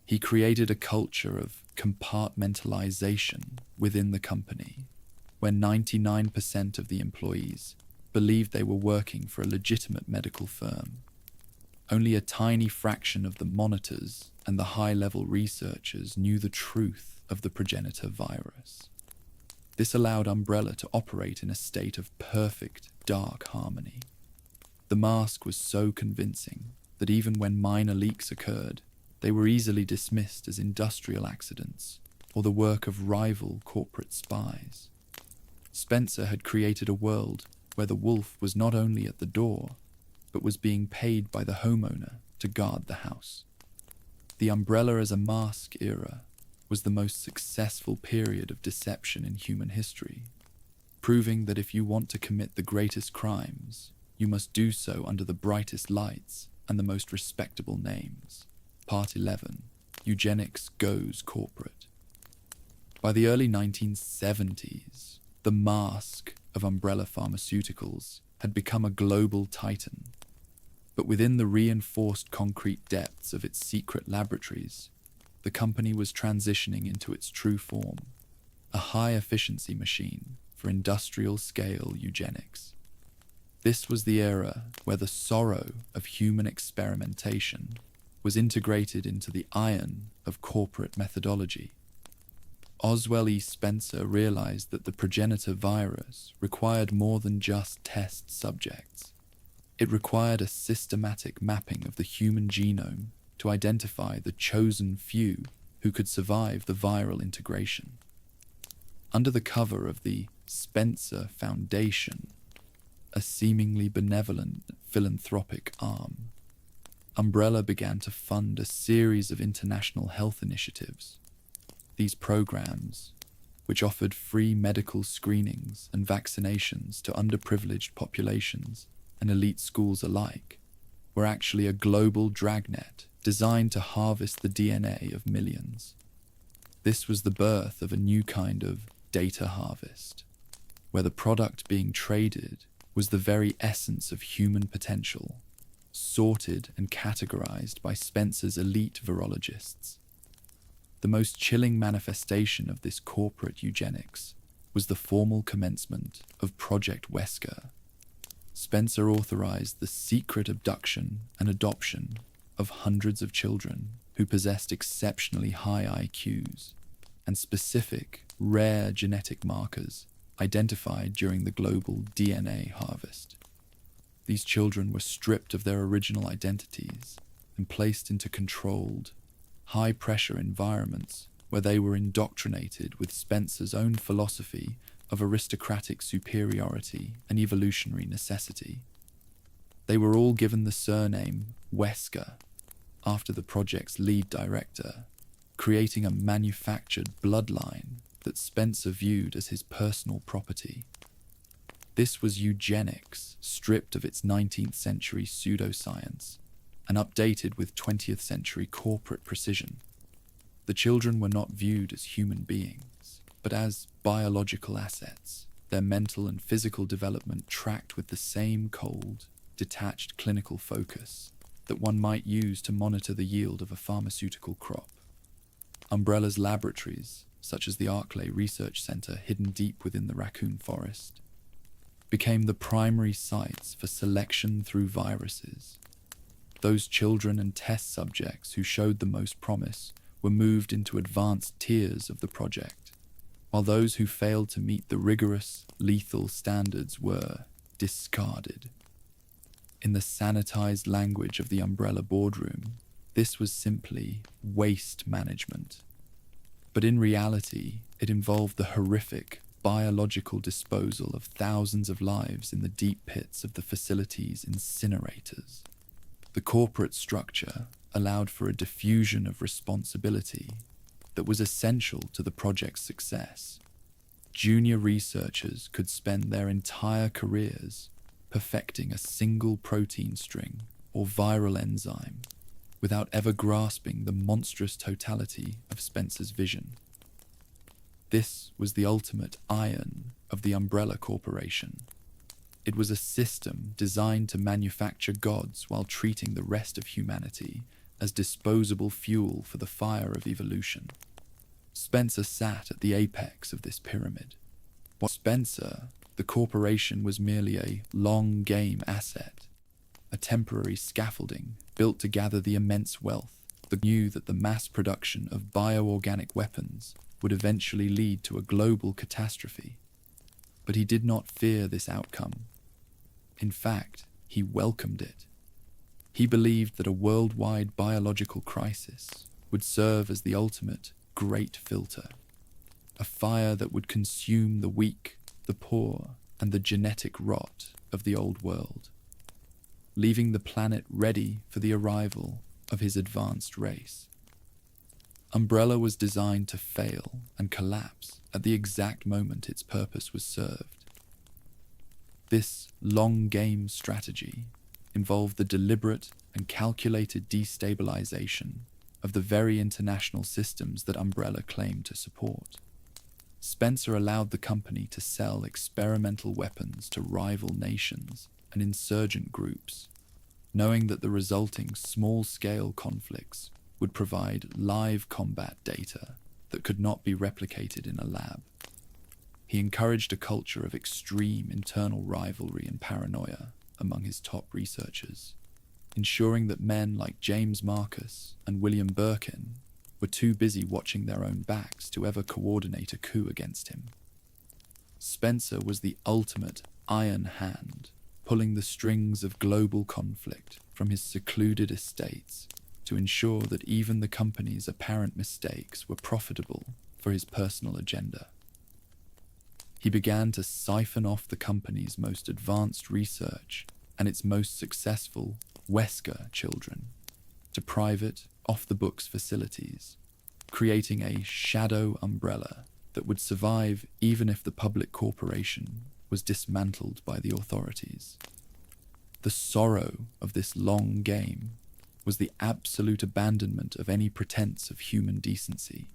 [SPEAKER 1] He created a culture of compartmentalization within the company, where 99% of the employees believed they were working for a legitimate medical firm. Only a tiny fraction of the monitors and the high-level researchers knew the truth of the progenitor virus. This allowed Umbrella to operate in a state of perfect dark harmony. The mask was so convincing that even when minor leaks occurred, they were easily dismissed as industrial accidents or the work of rival corporate spies. Spencer had created a world where the wolf was not only at the door, but was being paid by the homeowner to guard the house. The Umbrella as a mask era was the most successful period of deception in human history, proving that if you want to commit the greatest crimes, you must do so under the brightest lights and the most respectable names. Part 11. Eugenics Goes Corporate. By the early 1970s, the mask of Umbrella Pharmaceuticals had become a global titan. But within the reinforced concrete depths of its secret laboratories, the company was transitioning into its true form, a high-efficiency machine for industrial-scale eugenics. This was the era where the sorrow of human experimentation was integrated into the iron of corporate methodology. Oswell E. Spencer realized that the progenitor virus required more than just test subjects. It required a systematic mapping of the human genome to identify the chosen few who could survive the viral integration. Under the cover of the Spencer Foundation, a seemingly benevolent philanthropic arm, Umbrella began to fund a series of international health initiatives. These programs, which offered free medical screenings and vaccinations to underprivileged populations and elite schools alike, were actually a global dragnet designed to harvest the DNA of millions. This was the birth of a new kind of data harvest, where the product being traded was the very essence of human potential, sorted and categorized by Spencer's elite virologists. The most chilling manifestation of this corporate eugenics was the formal commencement of Project Wesker. Spencer authorized the secret abduction and adoption of hundreds of children who possessed exceptionally high IQs and specific, rare genetic markers identified during the global DNA harvest. These children were stripped of their original identities and placed into controlled, high-pressure environments where they were indoctrinated with Spencer's own philosophy of aristocratic superiority and evolutionary necessity. They were all given the surname Wesker, after the project's lead director, creating a manufactured bloodline that Spencer viewed as his personal property. This was eugenics stripped of its 19th century pseudoscience and updated with 20th century corporate precision. The children were not viewed as human beings, but as biological assets, their mental and physical development tracked with the same cold, detached clinical focus that one might use to monitor the yield of a pharmaceutical crop. Umbrella's laboratories, such as the Arklay Research Center hidden deep within the Raccoon Forest, became the primary sites for selection through viruses. Those children and test subjects who showed the most promise were moved into advanced tiers of the project, while those who failed to meet the rigorous, lethal standards were discarded. In the sanitized language of the Umbrella boardroom, this was simply waste management. But in reality, it involved the horrific biological disposal of thousands of lives in the deep pits of the facility's incinerators. The corporate structure allowed for a diffusion of responsibility that was essential to the project's success. Junior researchers could spend their entire careers perfecting a single protein string or viral enzyme without ever grasping the monstrous totality of Spencer's vision. This was the ultimate iron of the Umbrella Corporation. It was a system designed to manufacture gods while treating the rest of humanity as disposable fuel for the fire of evolution. Spencer sat at the apex of this pyramid. For Spencer, the corporation was merely a long-game asset, a temporary scaffolding built to gather the immense wealth that knew that the mass production of bioorganic weapons would eventually lead to a global catastrophe. But he did not fear this outcome. In fact, he welcomed it. He believed that a worldwide biological crisis would serve as the ultimate great filter, a fire that would consume the weak, the poor, and the genetic rot of the old world, leaving the planet ready for the arrival of his advanced race. Umbrella was designed to fail and collapse at the exact moment its purpose was served. This long-game strategy involved the deliberate and calculated destabilization of the very international systems that Umbrella claimed to support. Spencer allowed the company to sell experimental weapons to rival nations and insurgent groups, knowing that the resulting small-scale conflicts would provide live combat data that could not be replicated in a lab. He encouraged a culture of extreme internal rivalry and paranoia among his top researchers, ensuring that men like James Marcus and William Birkin were too busy watching their own backs to ever coordinate a coup against him. Spencer was the ultimate iron hand, pulling the strings of global conflict from his secluded estates to ensure that even the company's apparent mistakes were profitable for his personal agenda. He began to siphon off the company's most advanced research and its most successful Wesker children to private, off-the-books facilities, creating a shadow umbrella that would survive even if the public corporation was dismantled by the authorities. The sorrow of this long game was the absolute abandonment of any pretense of human decency.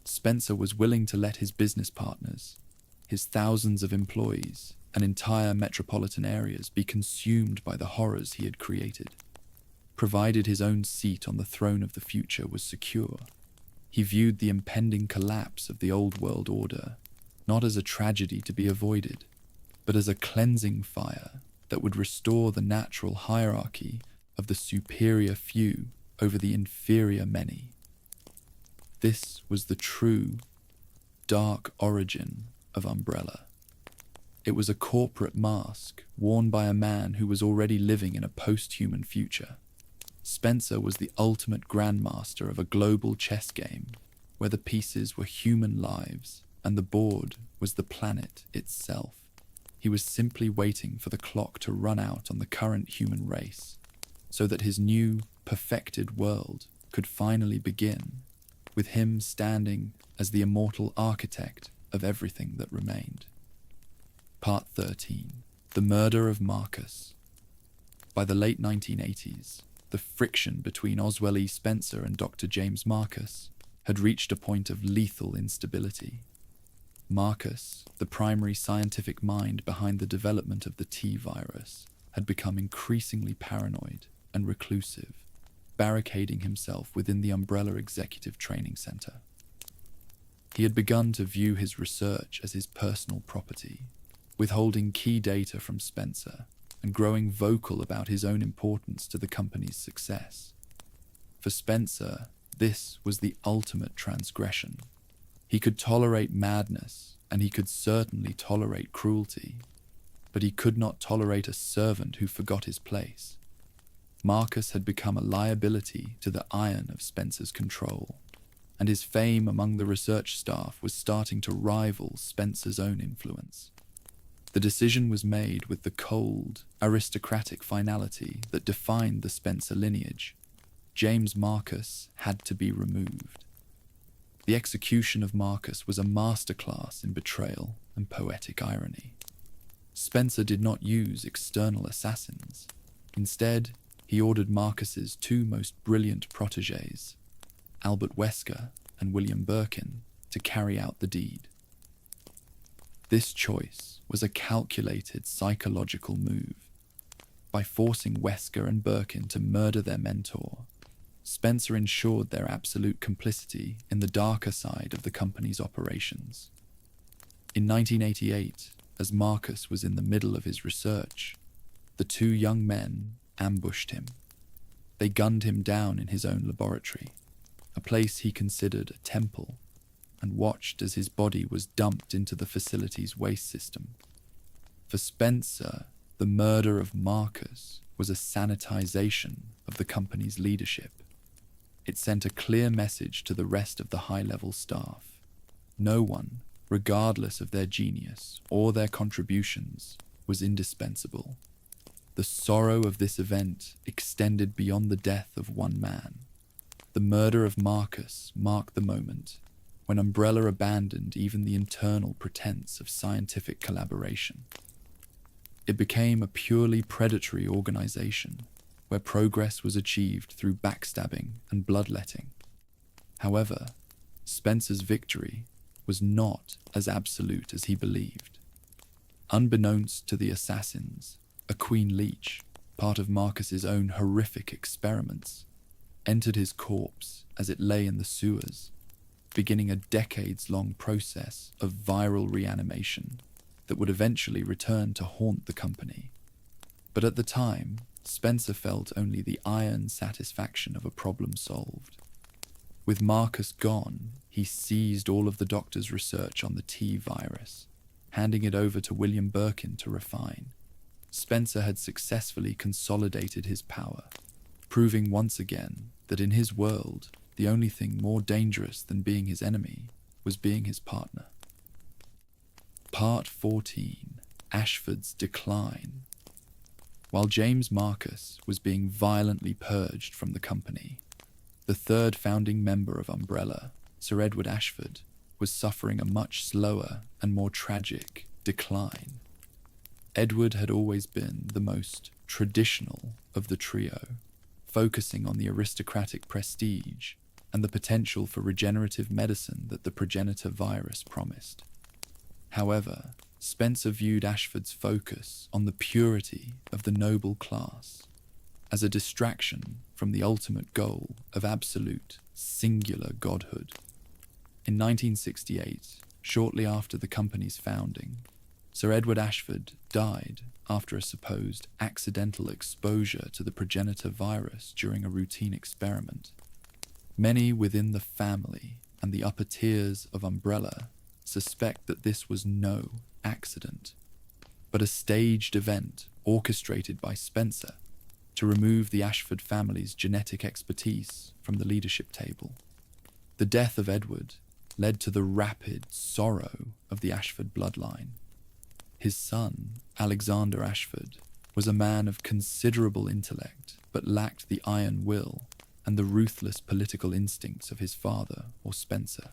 [SPEAKER 1] Spencer was willing to let his business partners, his thousands of employees, and entire metropolitan areas be consumed by the horrors he had created. Provided his own seat on the throne of the future was secure, he viewed the impending collapse of the old world order not as a tragedy to be avoided, but as a cleansing fire that would restore the natural hierarchy of the superior few over the inferior many. This was the true, dark origin of Umbrella. It was a corporate mask worn by a man who was already living in a post-human future. Spencer was the ultimate grandmaster of a global chess game where the pieces were human lives and the board was the planet itself. He was simply waiting for the clock to run out on the current human race so that his new, perfected world could finally begin, with him standing as the immortal architect of everything that remained. Part 13. The Murder of Marcus. By the late 1980s, the friction between Oswell E. Spencer and Dr. James Marcus had reached a point of lethal instability. Marcus, the primary scientific mind behind the development of the T-virus, had become increasingly paranoid and reclusive, barricading himself within the Umbrella Executive Training Center. He had begun to view his research as his personal property, withholding key data from Spencer and growing vocal about his own importance to the company's success. For Spencer, this was the ultimate transgression. He could tolerate madness, and he could certainly tolerate cruelty, but he could not tolerate a servant who forgot his place. Marcus had become a liability to the iron of Spencer's control, and his fame among the research staff was starting to rival Spencer's own influence. The decision was made with the cold, aristocratic finality that defined the Spencer lineage. James Marcus had to be removed. The execution of Marcus was a masterclass in betrayal and poetic irony. Spencer did not use external assassins. Instead, he ordered Marcus's two most brilliant protégés, Albert Wesker and William Birkin, to carry out the deed. This choice was a calculated psychological move. By forcing Wesker and Birkin to murder their mentor, Spencer ensured their absolute complicity in the darker side of the company's operations. In 1988, as Marcus was in the middle of his research, the two young men ambushed him. They gunned him down in his own laboratory, a place he considered a temple, and watched as his body was dumped into the facility's waste system. For Spencer, the murder of Marcus was a sanitization of the company's leadership. It sent a clear message to the rest of the high-level staff. No one, regardless of their genius or their contributions, was indispensable. The sorrow of this event extended beyond the death of one man. The murder of Marcus marked the moment when Umbrella abandoned even the internal pretense of scientific collaboration. It became a purely predatory organization where progress was achieved through backstabbing and bloodletting. However, Spencer's victory was not as absolute as he believed. Unbeknownst to the assassins, a queen leech, part of Marcus's own horrific experiments, entered his corpse as it lay in the sewers, beginning a decades-long process of viral reanimation that would eventually return to haunt the company. But at the time, Spencer felt only the iron satisfaction of a problem solved. With Marcus gone, he seized all of the doctor's research on the T virus, handing it over to William Birkin to refine. Spencer had successfully consolidated his power, proving once again that in his world, the only thing more dangerous than being his enemy was being his partner. Part 14. Ashford's Decline. While James Marcus was being violently purged from the company, the third founding member of Umbrella, Sir Edward Ashford, was suffering a much slower and more tragic decline. Edward had always been the most traditional of the trio, focusing on the aristocratic prestige and the potential for regenerative medicine that the Progenitor virus promised. However, Spencer viewed Ashford's focus on the purity of the noble class as a distraction from the ultimate goal of absolute, singular godhood. In 1968, shortly after the company's founding, Sir Edward Ashford died after a supposed accidental exposure to the Progenitor virus during a routine experiment. Many within the family and the upper tiers of Umbrella suspect that this was no accident, but a staged event orchestrated by Spencer to remove the Ashford family's genetic expertise from the leadership table. The death of Edward led to the rapid sorrow of the Ashford bloodline. His son, Alexander Ashford, was a man of considerable intellect but lacked the iron will and the ruthless political instincts of his father or Spencer.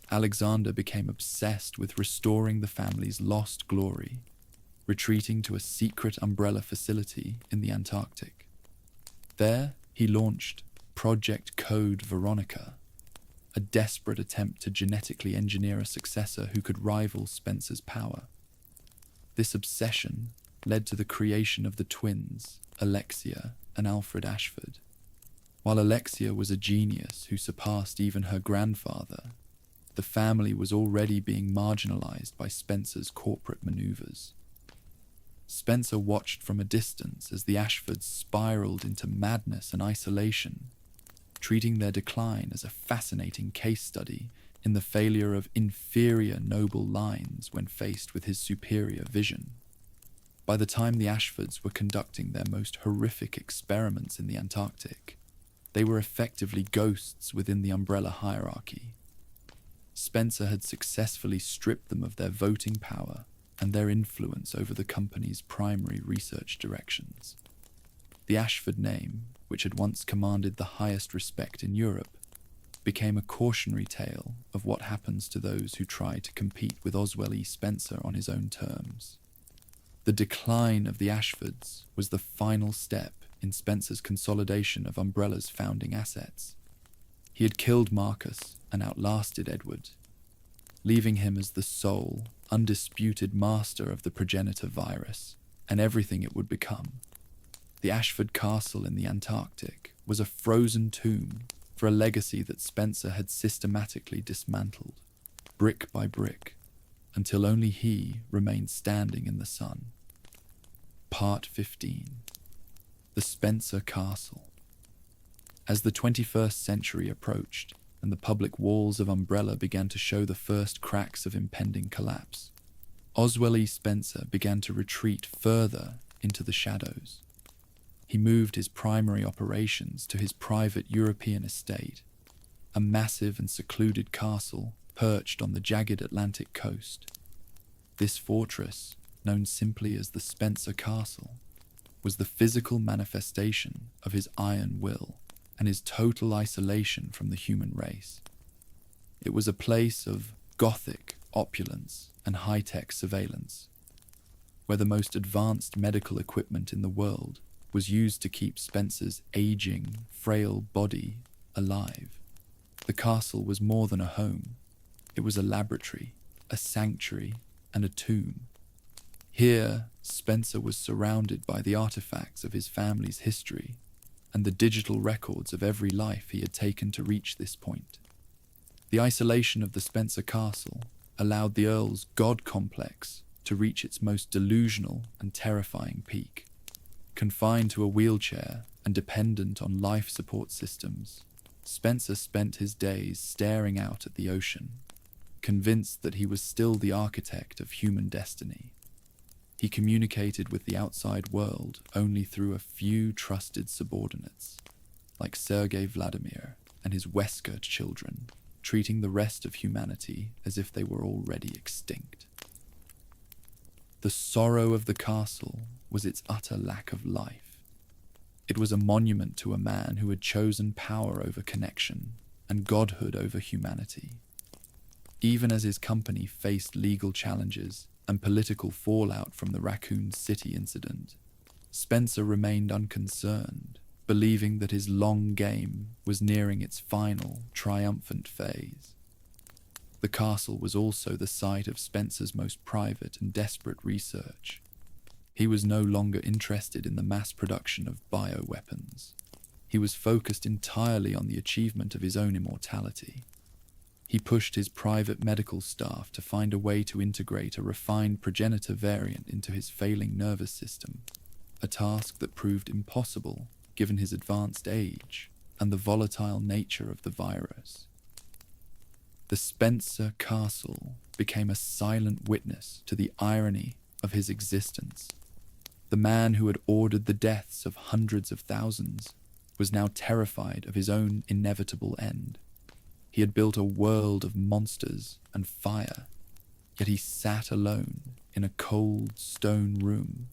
[SPEAKER 1] Alexander became obsessed with restoring the family's lost glory, retreating to a secret Umbrella facility in the Antarctic. There, he launched Project Code Veronica, a desperate attempt to genetically engineer a successor who could rival Spencer's power. This obsession led to the creation of the twins, Alexia and Alfred Ashford. While Alexia was a genius who surpassed even her grandfather, the family was already being marginalized by Spencer's corporate maneuvers. Spencer watched from a distance as the Ashfords spiraled into madness and isolation, treating their decline as a fascinating case study in the failure of inferior noble lines when faced with his superior vision. By the time the Ashfords were conducting their most horrific experiments in the Antarctic, they were effectively ghosts within the Umbrella hierarchy. Spencer had successfully stripped them of their voting power and their influence over the company's primary research directions. The Ashford name, which had once commanded the highest respect in Europe, became a cautionary tale of what happens to those who try to compete with Oswell E. Spencer on his own terms. The decline of the Ashfords was the final step in Spencer's consolidation of Umbrella's founding assets. He had killed Marcus and outlasted Edward, leaving him as the sole, undisputed master of the Progenitor virus and everything it would become. The Ashford Castle in the Antarctic was a frozen tomb for a legacy that Spencer had systematically dismantled, brick by brick, until only he remained standing in the sun. Part 15. The Spencer Castle. As the 21st century approached, and the public walls of Umbrella began to show the first cracks of impending collapse, Oswell E. Spencer began to retreat further into the shadows. He moved his primary operations to his private European estate, a massive and secluded castle perched on the jagged Atlantic coast. This fortress, known simply as the Spencer Castle, was the physical manifestation of his iron will and his total isolation from the human race. It was a place of Gothic opulence and high-tech surveillance, where the most advanced medical equipment in the world was used to keep Spencer's aging, frail body alive. The castle was more than a home. It was a laboratory, a sanctuary, and a tomb. Here, Spencer was surrounded by the artifacts of his family's history and the digital records of every life he had taken to reach this point. The isolation of the Spencer Castle allowed the Earl's god complex to reach its most delusional and terrifying peak. Confined to a wheelchair and dependent on life support systems, Spencer spent his days staring out at the ocean, convinced that he was still the architect of human destiny. He communicated with the outside world only through a few trusted subordinates, like Sergei Vladimir and his Wesker children, treating the rest of humanity as if they were already extinct. The sorrow of the castle was its utter lack of life. It was a monument to a man who had chosen power over connection and godhood over humanity. Even as his company faced legal challenges and political fallout from the Raccoon City incident, Spencer remained unconcerned, believing that his long game was nearing its final, triumphant phase. The castle was also the site of Spencer's most private and desperate research. He was no longer interested in the mass production of bioweapons. He was focused entirely on the achievement of his own immortality. He pushed his private medical staff to find a way to integrate a refined progenitor variant into his failing nervous system, a task that proved impossible given his advanced age and the volatile nature of the virus. The Spencer Castle became a silent witness to the irony of his existence. The man who had ordered the deaths of hundreds of thousands was now terrified of his own inevitable end. He had built a world of monsters and fire, yet he sat alone in a cold stone room,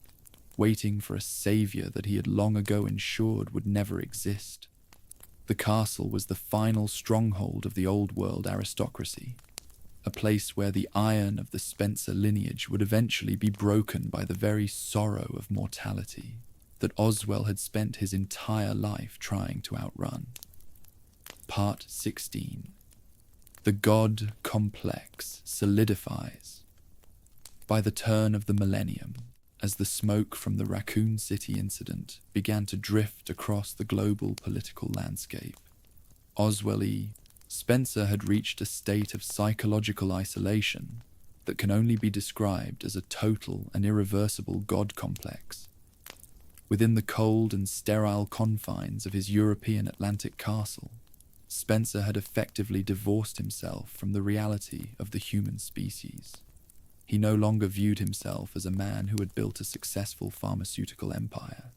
[SPEAKER 1] waiting for a savior that he had long ago ensured would never exist. The castle was the final stronghold of the old world aristocracy, a place where the iron of the Spencer lineage would eventually be broken by the very sorrow of mortality that Oswell had spent his entire life trying to outrun. Part 16. The God complex solidifies. By the turn of the millennium, as the smoke from the Raccoon City incident began to drift across the global political landscape, Oswell E. Spencer had reached a state of psychological isolation that can only be described as a total and irreversible God complex. Within the cold and sterile confines of his European Atlantic castle, Spencer had effectively divorced himself from the reality of the human species. He no longer viewed himself as a man who had built a successful pharmaceutical empire.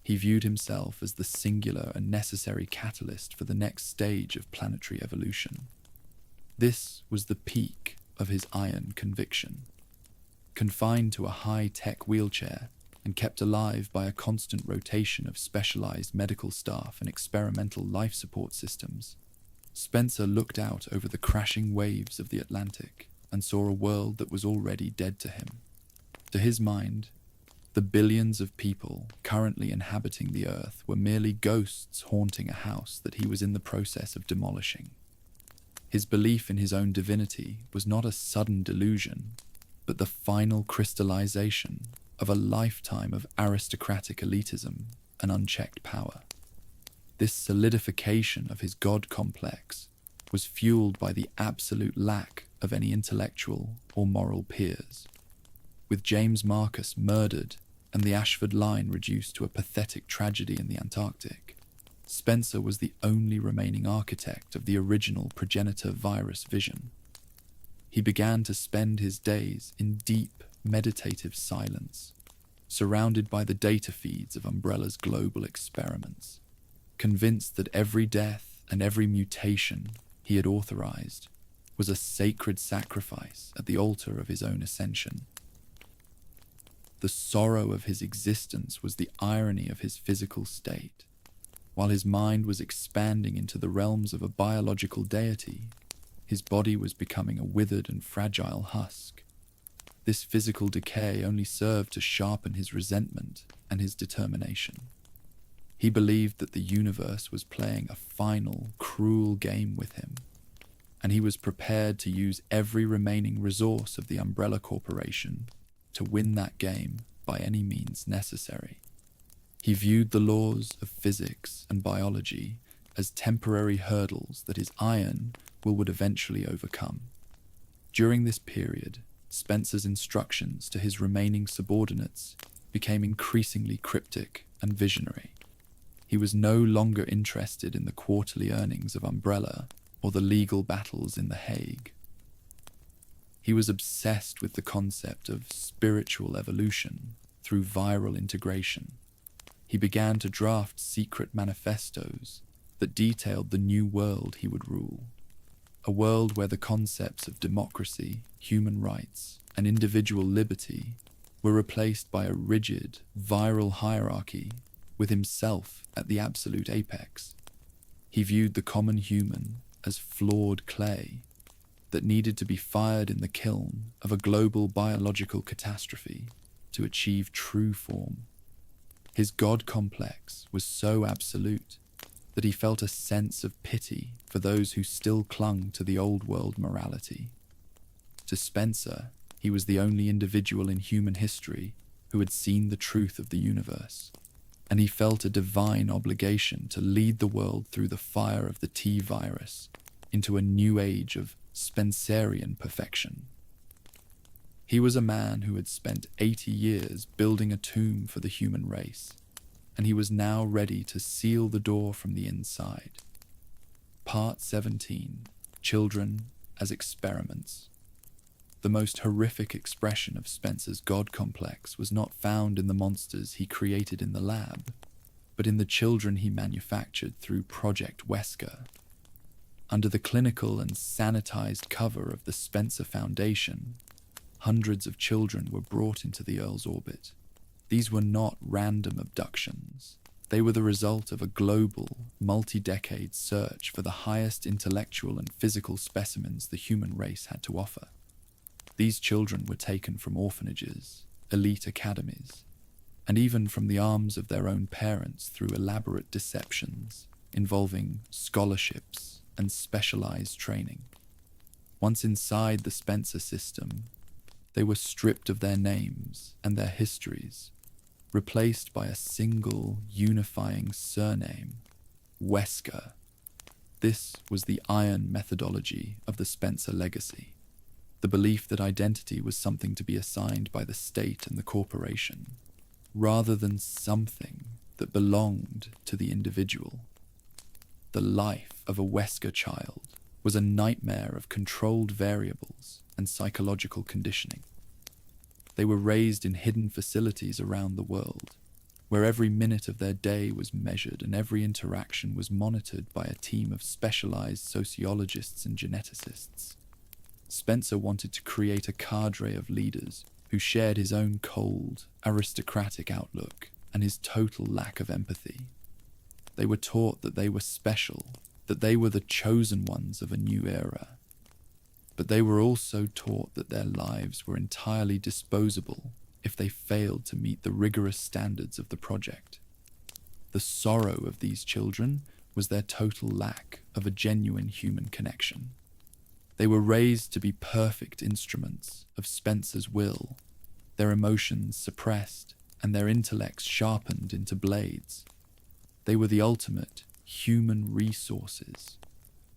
[SPEAKER 1] He viewed himself as the singular and necessary catalyst for the next stage of planetary evolution. This was the peak of his iron conviction. Confined to a high-tech wheelchair and kept alive by a constant rotation of specialized medical staff and experimental life support systems, Spencer looked out over the crashing waves of the Atlantic and saw a world that was already dead to him. To his mind, the billions of people currently inhabiting the earth were merely ghosts haunting a house that he was in the process of demolishing. His belief in his own divinity was not a sudden delusion, but the final crystallization of a lifetime of aristocratic elitism and unchecked power. This solidification of his god complex was fueled by the absolute lack of any intellectual or moral peers. With James Marcus murdered and the Ashford line reduced to a pathetic tragedy in the Antarctic, Spencer was the only remaining architect of the original Progenitor virus vision. He began to spend his days in deep, meditative silence, surrounded by the data feeds of Umbrella's global experiments, convinced that every death and every mutation he had authorized was a sacred sacrifice at the altar of his own ascension. The sorrow of his existence was the irony of his physical state. While his mind was expanding into the realms of a biological deity, his body was becoming a withered and fragile husk. This physical decay only served to sharpen his resentment and his determination. He believed that the universe was playing a final, cruel game with him, and he was prepared to use every remaining resource of the Umbrella Corporation to win that game by any means necessary. He viewed the laws of physics and biology as temporary hurdles that his iron will would eventually overcome. During this period, Spencer's instructions to his remaining subordinates became increasingly cryptic and visionary. He was no longer interested in the quarterly earnings of Umbrella or the legal battles in The Hague. He was obsessed with the concept of spiritual evolution through viral integration. He began to draft secret manifestos that detailed the new world he would rule, a world where the concepts of democracy, human rights, and individual liberty were replaced by a rigid, viral hierarchy with himself at the absolute apex. He viewed the common human as flawed clay that needed to be fired in the kiln of a global biological catastrophe to achieve true form. His god complex was so absolute that he felt a sense of pity for those who still clung to the old world morality. To Spencer, he was the only individual in human history who had seen the truth of the universe, and he felt a divine obligation to lead the world through the fire of the T-virus into a new age of Spencerian perfection. He was a man who had spent 80 years building a tomb for the human race, and he was now ready to seal the door from the inside. Part 17, Children as Experiments. The most horrific expression of Spencer's god complex was not found in the monsters he created in the lab, but in the children he manufactured through Project Wesker. Under the clinical and sanitized cover of the Spencer Foundation, hundreds of children were brought into the Earl's orbit. These were not random abductions. They were the result of a global, multi-decade search for the highest intellectual and physical specimens the human race had to offer. These children were taken from orphanages, elite academies, and even from the arms of their own parents through elaborate deceptions involving scholarships and specialized training. Once inside the Spencer system, they were stripped of their names and their histories, replaced by a single unifying surname, Wesker. This was the iron methodology of the Spencer legacy, the belief that identity was something to be assigned by the state and the corporation, rather than something that belonged to the individual. The life of a Wesker child was a nightmare of controlled variables and psychological conditioning. They were raised in hidden facilities around the world, where every minute of their day was measured and every interaction was monitored by a team of specialized sociologists and geneticists. Spencer wanted to create a cadre of leaders who shared his own cold, aristocratic outlook and his total lack of empathy. They were taught that they were special, that they were the chosen ones of a new era. But they were also taught that their lives were entirely disposable if they failed to meet the rigorous standards of the project. The sorrow of these children was their total lack of a genuine human connection. They were raised to be perfect instruments of Spencer's will, their emotions suppressed and their intellects sharpened into blades. They were the ultimate human resources,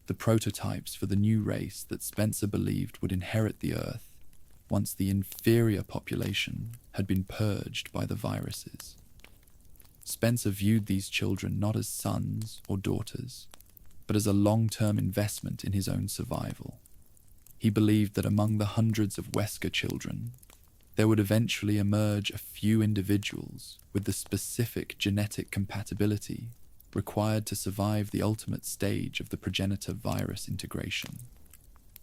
[SPEAKER 1] the prototypes for the new race that Spencer believed would inherit the Earth once the inferior population had been purged by the viruses. Spencer viewed these children not as sons or daughters, but as a long-term investment in his own survival. He believed that among the hundreds of Wesker children, there would eventually emerge a few individuals with the specific genetic compatibility required to survive the ultimate stage of the progenitor virus integration.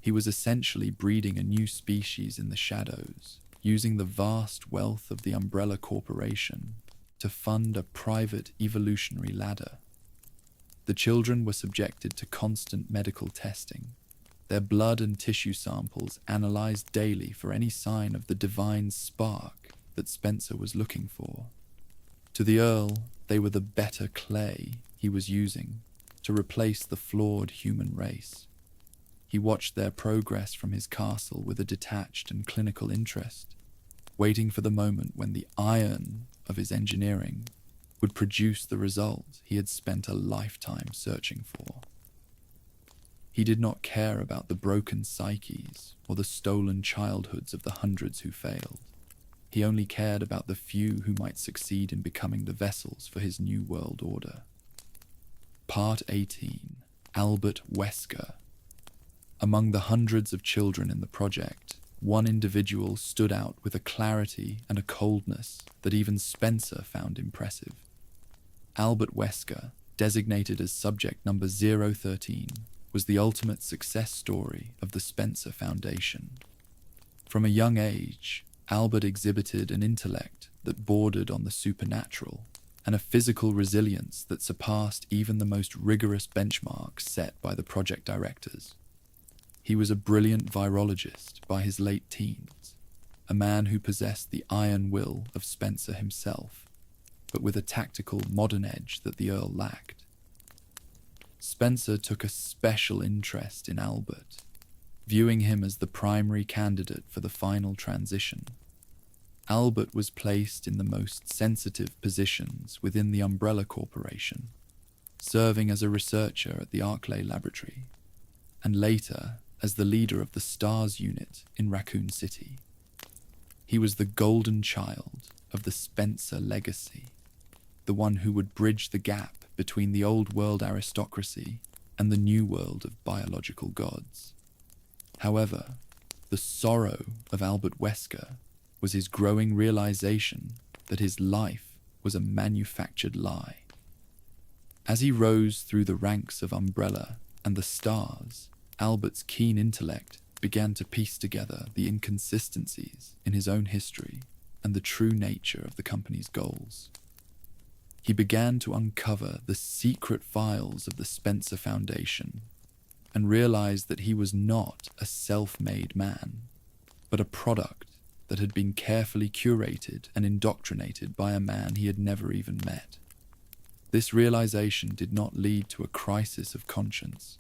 [SPEAKER 1] He was essentially breeding a new species in the shadows, using the vast wealth of the Umbrella Corporation to fund a private evolutionary ladder. The children were subjected to constant medical testing, their blood and tissue samples analyzed daily for any sign of the divine spark that Spencer was looking for. To the Earl, they were the better clay he was using to replace the flawed human race. He watched their progress from his castle with a detached and clinical interest, waiting for the moment when the iron of his engineering would produce the result he had spent a lifetime searching for. He did not care about the broken psyches or the stolen childhoods of the hundreds who failed. He only cared about the few who might succeed in becoming the vessels for his new world order. Part 18. Albert Wesker. Among the hundreds of children in the project, one individual stood out with a clarity and a coldness that even Spencer found impressive. Albert Wesker, designated as subject number 013, was the ultimate success story of the Spencer Foundation. From a young age, Albert exhibited an intellect that bordered on the supernatural and a physical resilience that surpassed even the most rigorous benchmarks set by the project directors. He was a brilliant virologist by his late teens, a man who possessed the iron will of Spencer himself, but with a tactical modern edge that the Earl lacked. Spencer took a special interest in Albert, viewing him as the primary candidate for the final transition. Albert was placed in the most sensitive positions within the Umbrella Corporation, serving as a researcher at the Arclay Laboratory, and later as the leader of the STARS unit in Raccoon City. He was the golden child of the Spencer legacy, the one who would bridge the gap between the old world aristocracy and the new world of biological gods. However, the sorrow of Albert Wesker was his growing realization that his life was a manufactured lie. As he rose through the ranks of Umbrella and the STARS, Albert's keen intellect began to piece together the inconsistencies in his own history and the true nature of the company's goals. He began to uncover the secret files of the Spencer Foundation and realized that he was not a self-made man, but a product that had been carefully curated and indoctrinated by a man he had never even met. This realization did not lead to a crisis of conscience.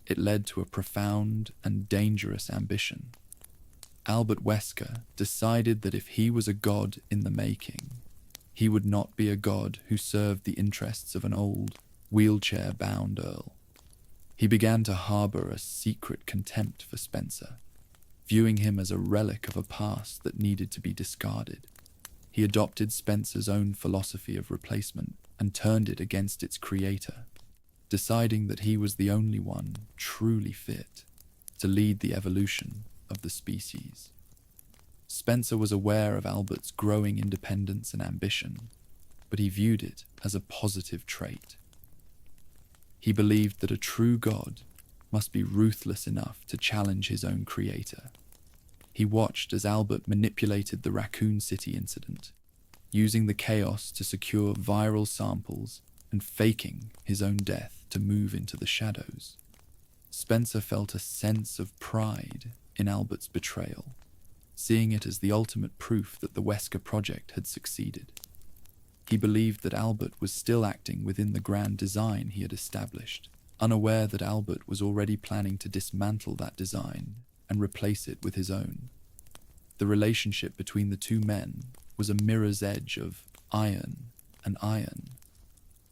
[SPEAKER 1] It led to a profound and dangerous ambition. Albert Wesker decided that if he was a god in the making, he would not be a god who served the interests of an old, wheelchair-bound earl. He began to harbor a secret contempt for Spencer, viewing him as a relic of a past that needed to be discarded. He adopted Spencer's own philosophy of replacement and turned it against its creator, deciding that he was the only one truly fit to lead the evolution of the species. Spencer was aware of Albert's growing independence and ambition, but he viewed it as a positive trait. He believed that a true god must be ruthless enough to challenge his own creator. He watched as Albert manipulated the Raccoon City incident, using the chaos to secure viral samples and faking his own death to move into the shadows. Spencer felt a sense of pride in Albert's betrayal, seeing it as the ultimate proof that the Wesker project had succeeded. He believed that Albert was still acting within the grand design he had established, unaware that Albert was already planning to dismantle that design and replace it with his own. The relationship between the two men was a mirror's edge of iron and iron,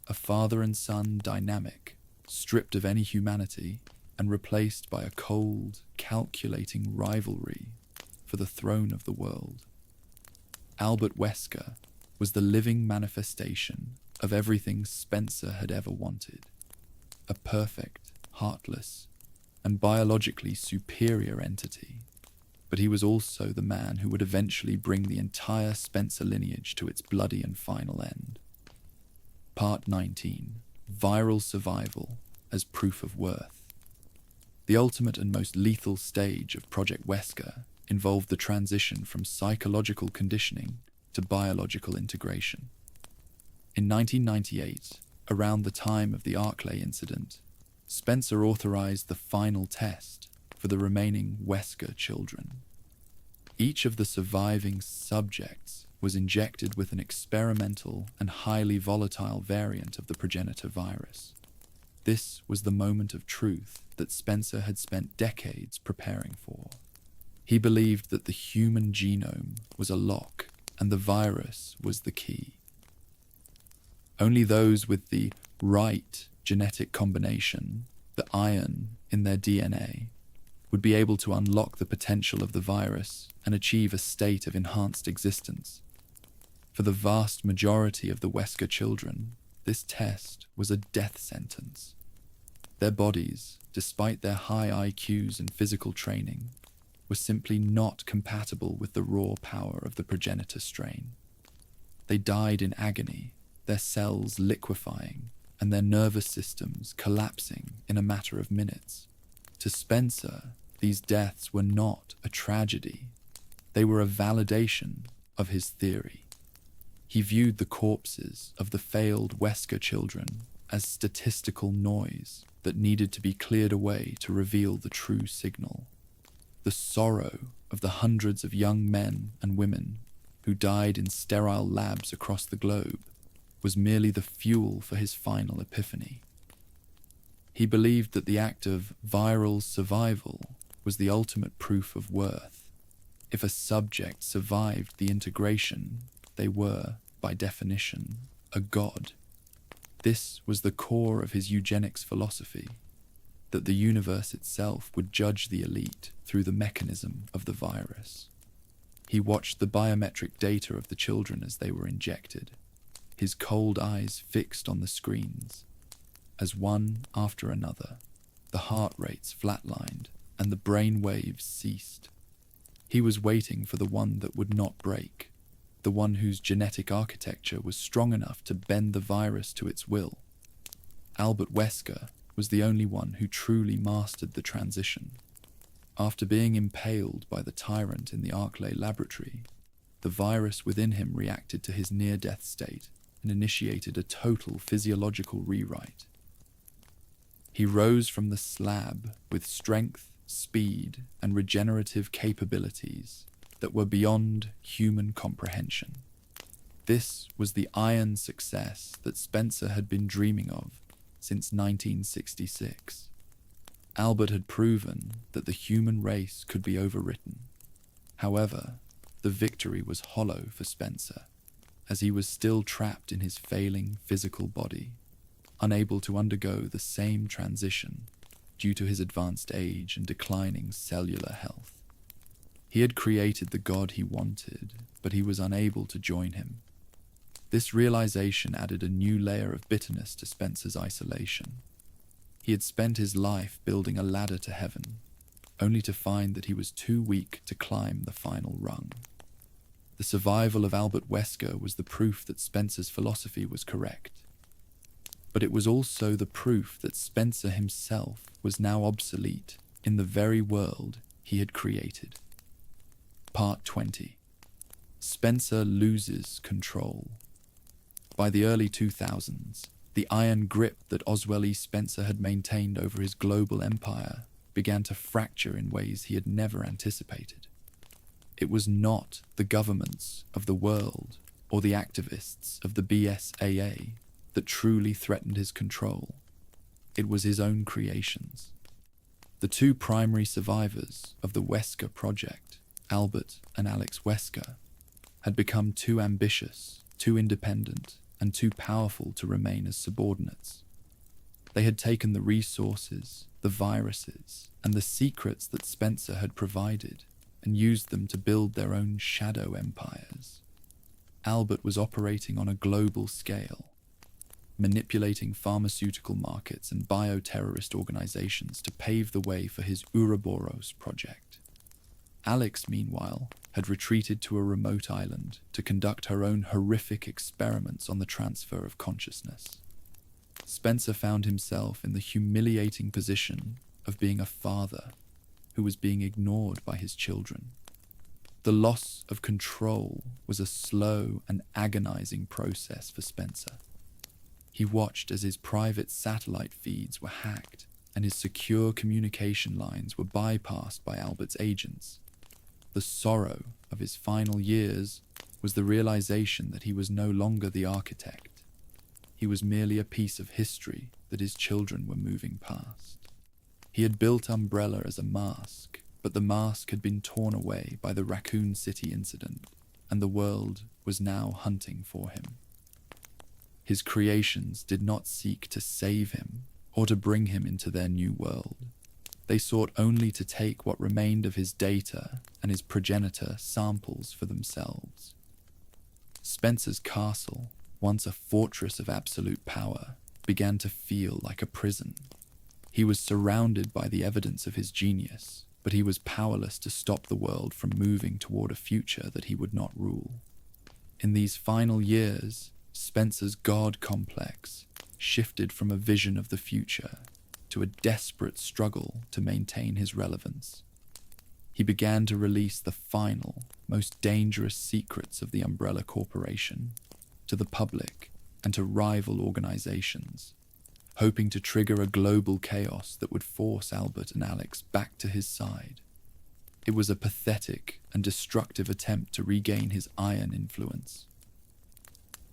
[SPEAKER 1] a father and son dynamic, stripped of any humanity and replaced by a cold, calculating rivalry for the throne of the world. Albert Wesker was the living manifestation of everything Spencer had ever wanted, a perfect, heartless, and biologically superior entity, but he was also the man who would eventually bring the entire Spencer lineage to its bloody and final end. Part 19. Viral Survival as Proof of Worth. The ultimate and most lethal stage of Project Wesker involved the transition from psychological conditioning to biological integration. In 1998, around the time of the Arklay incident, Spencer authorized the final test for the remaining Wesker children. Each of the surviving subjects was injected with an experimental and highly volatile variant of the Progenitor virus. This was the moment of truth that Spencer had spent decades preparing for. He believed that the human genome was a lock and the virus was the key. Only those with the right genetic combination, the iron in their DNA, would be able to unlock the potential of the virus and achieve a state of enhanced existence. For the vast majority of the Wesker children, this test was a death sentence. Their bodies, despite their high IQs and physical training, were simply not compatible with the raw power of the Progenitor strain. They died in agony, their cells liquefying and their nervous systems collapsing in a matter of minutes. To Spencer, these deaths were not a tragedy. They were a validation of his theory. He viewed the corpses of the failed Wesker children as statistical noise that needed to be cleared away to reveal the true signal. The sorrow of the hundreds of young men and women who died in sterile labs across the globe was merely the fuel for his final epiphany. He believed that the act of viral survival was the ultimate proof of worth. If a subject survived the integration, they were, by definition, a god. This was the core of his eugenics philosophy, that the universe itself would judge the elite through the mechanism of the virus. He watched the biometric data of the children as they were injected, his cold eyes fixed on the screens, as one after another, the heart rates flatlined and the brain waves ceased. He was waiting for the one that would not break, the one whose genetic architecture was strong enough to bend the virus to its will. Albert Wesker was the only one who truly mastered the transition. After being impaled by the tyrant in the Arklay laboratory, the virus within him reacted to his near-death state and initiated a total physiological rewrite. He rose from the slab with strength, speed, and regenerative capabilities that were beyond human comprehension. This was the iron success that Spencer had been dreaming of since 1966. Albert had proven that the human race could be overwritten. However, the victory was hollow for Spencer, as he was still trapped in his failing physical body, unable to undergo the same transition due to his advanced age and declining cellular health. He had created the god he wanted, but he was unable to join him. This realization added a new layer of bitterness to Spencer's isolation. He had spent his life building a ladder to heaven, only to find that he was too weak to climb the final rung. The survival of Albert Wesker was the proof that Spencer's philosophy was correct. But it was also the proof that Spencer himself was now obsolete in the very world he had created. Part 20. Spencer loses control. By the early 2000s, the iron grip that Oswell E. Spencer had maintained over his global empire began to fracture in ways he had never anticipated. It was not the governments of the world or the activists of the BSAA that truly threatened his control. It was his own creations. The two primary survivors of the Wesker project, Albert and Alex Wesker, had become too ambitious, too independent, and too powerful to remain as subordinates. They had taken the resources, the viruses, and the secrets that Spencer had provided and used them to build their own shadow empires. Albert was operating on a global scale, manipulating pharmaceutical markets and bioterrorist organizations to pave the way for his Ouroboros project. Alex, meanwhile, had retreated to a remote island to conduct her own horrific experiments on the transfer of consciousness. Spencer found himself in the humiliating position of being a father who was being ignored by his children. The loss of control was a slow and agonizing process for Spencer. He watched as his private satellite feeds were hacked and his secure communication lines were bypassed by Albert's agents. The sorrow of his final years was the realization that he was no longer the architect. He was merely a piece of history that his children were moving past. He had built Umbrella as a mask, but the mask had been torn away by the Raccoon City incident, and the world was now hunting for him. His creations did not seek to save him or to bring him into their new world. They sought only to take what remained of his data and his progenitor samples for themselves. Spencer's castle, once a fortress of absolute power, began to feel like a prison. He was surrounded by the evidence of his genius, but he was powerless to stop the world from moving toward a future that he would not rule. In these final years, Spencer's God complex shifted from a vision of the future to a desperate struggle to maintain his relevance. He began to release the final, most dangerous secrets of the Umbrella Corporation to the public and to rival organizations, hoping to trigger a global chaos that would force Albert and Alex back to his side. It was a pathetic and destructive attempt to regain his iron influence.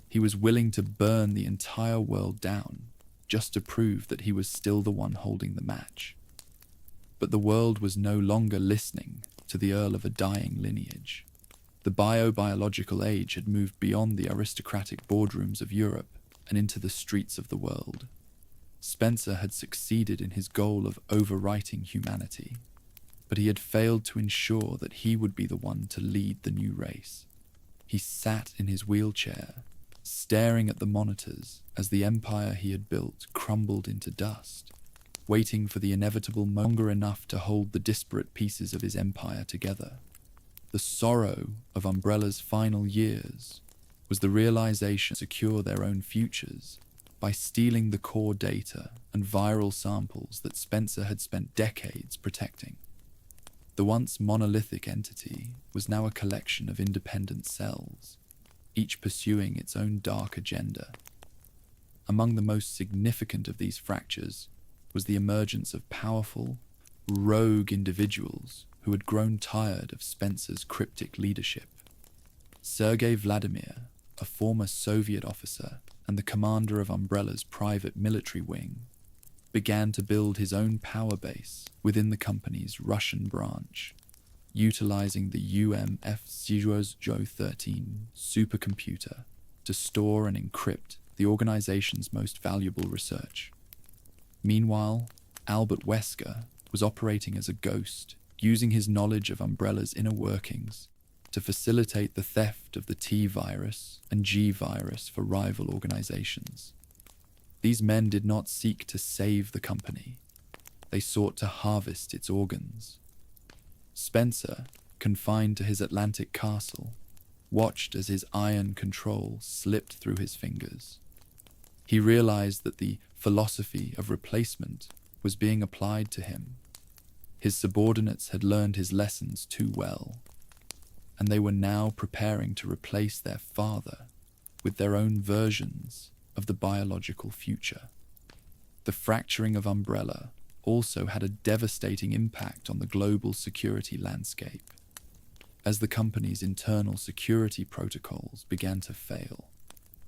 [SPEAKER 1] He was willing to burn the entire world down just to prove that he was still the one holding the match. But the world was no longer listening to the Earl of a dying lineage. The biobiological age had moved beyond the aristocratic boardrooms of Europe and into the streets of the world. Spencer had succeeded in his goal of overwriting humanity, but he had failed to ensure that he would be the one to lead the new race. He sat in his wheelchair, staring at the monitors as the empire he had built crumbled into dust, waiting for the inevitable longer enough to hold the disparate pieces of his empire together. The sorrow of Umbrella's final years was the realization to secure their own futures by stealing the core data and viral samples that Spencer had spent decades protecting. The once monolithic entity was now a collection of independent cells, each pursuing its own dark agenda. Among the most significant of these fractures was the emergence of powerful, rogue individuals who had grown tired of Spencer's cryptic leadership. Sergei Vladimir, a former Soviet officer and the commander of Umbrella's private military wing, began to build his own power base within the company's Russian branch, utilizing the UMF-013 supercomputer to store and encrypt the organization's most valuable research. Meanwhile, Albert Wesker was operating as a ghost, using his knowledge of Umbrella's inner workings to facilitate the theft of the T virus and G virus for rival organizations. These men did not seek to save the company. They sought to harvest its organs. Spencer, confined to his Atlantic castle, watched as his iron control slipped through his fingers. He realized that the philosophy of replacement was being applied to him. His subordinates had learned his lessons too well, and they were now preparing to replace their father with their own versions of the biological future. The fracturing of Umbrella also had a devastating impact on the global security landscape. as the company's internal security protocols began to fail.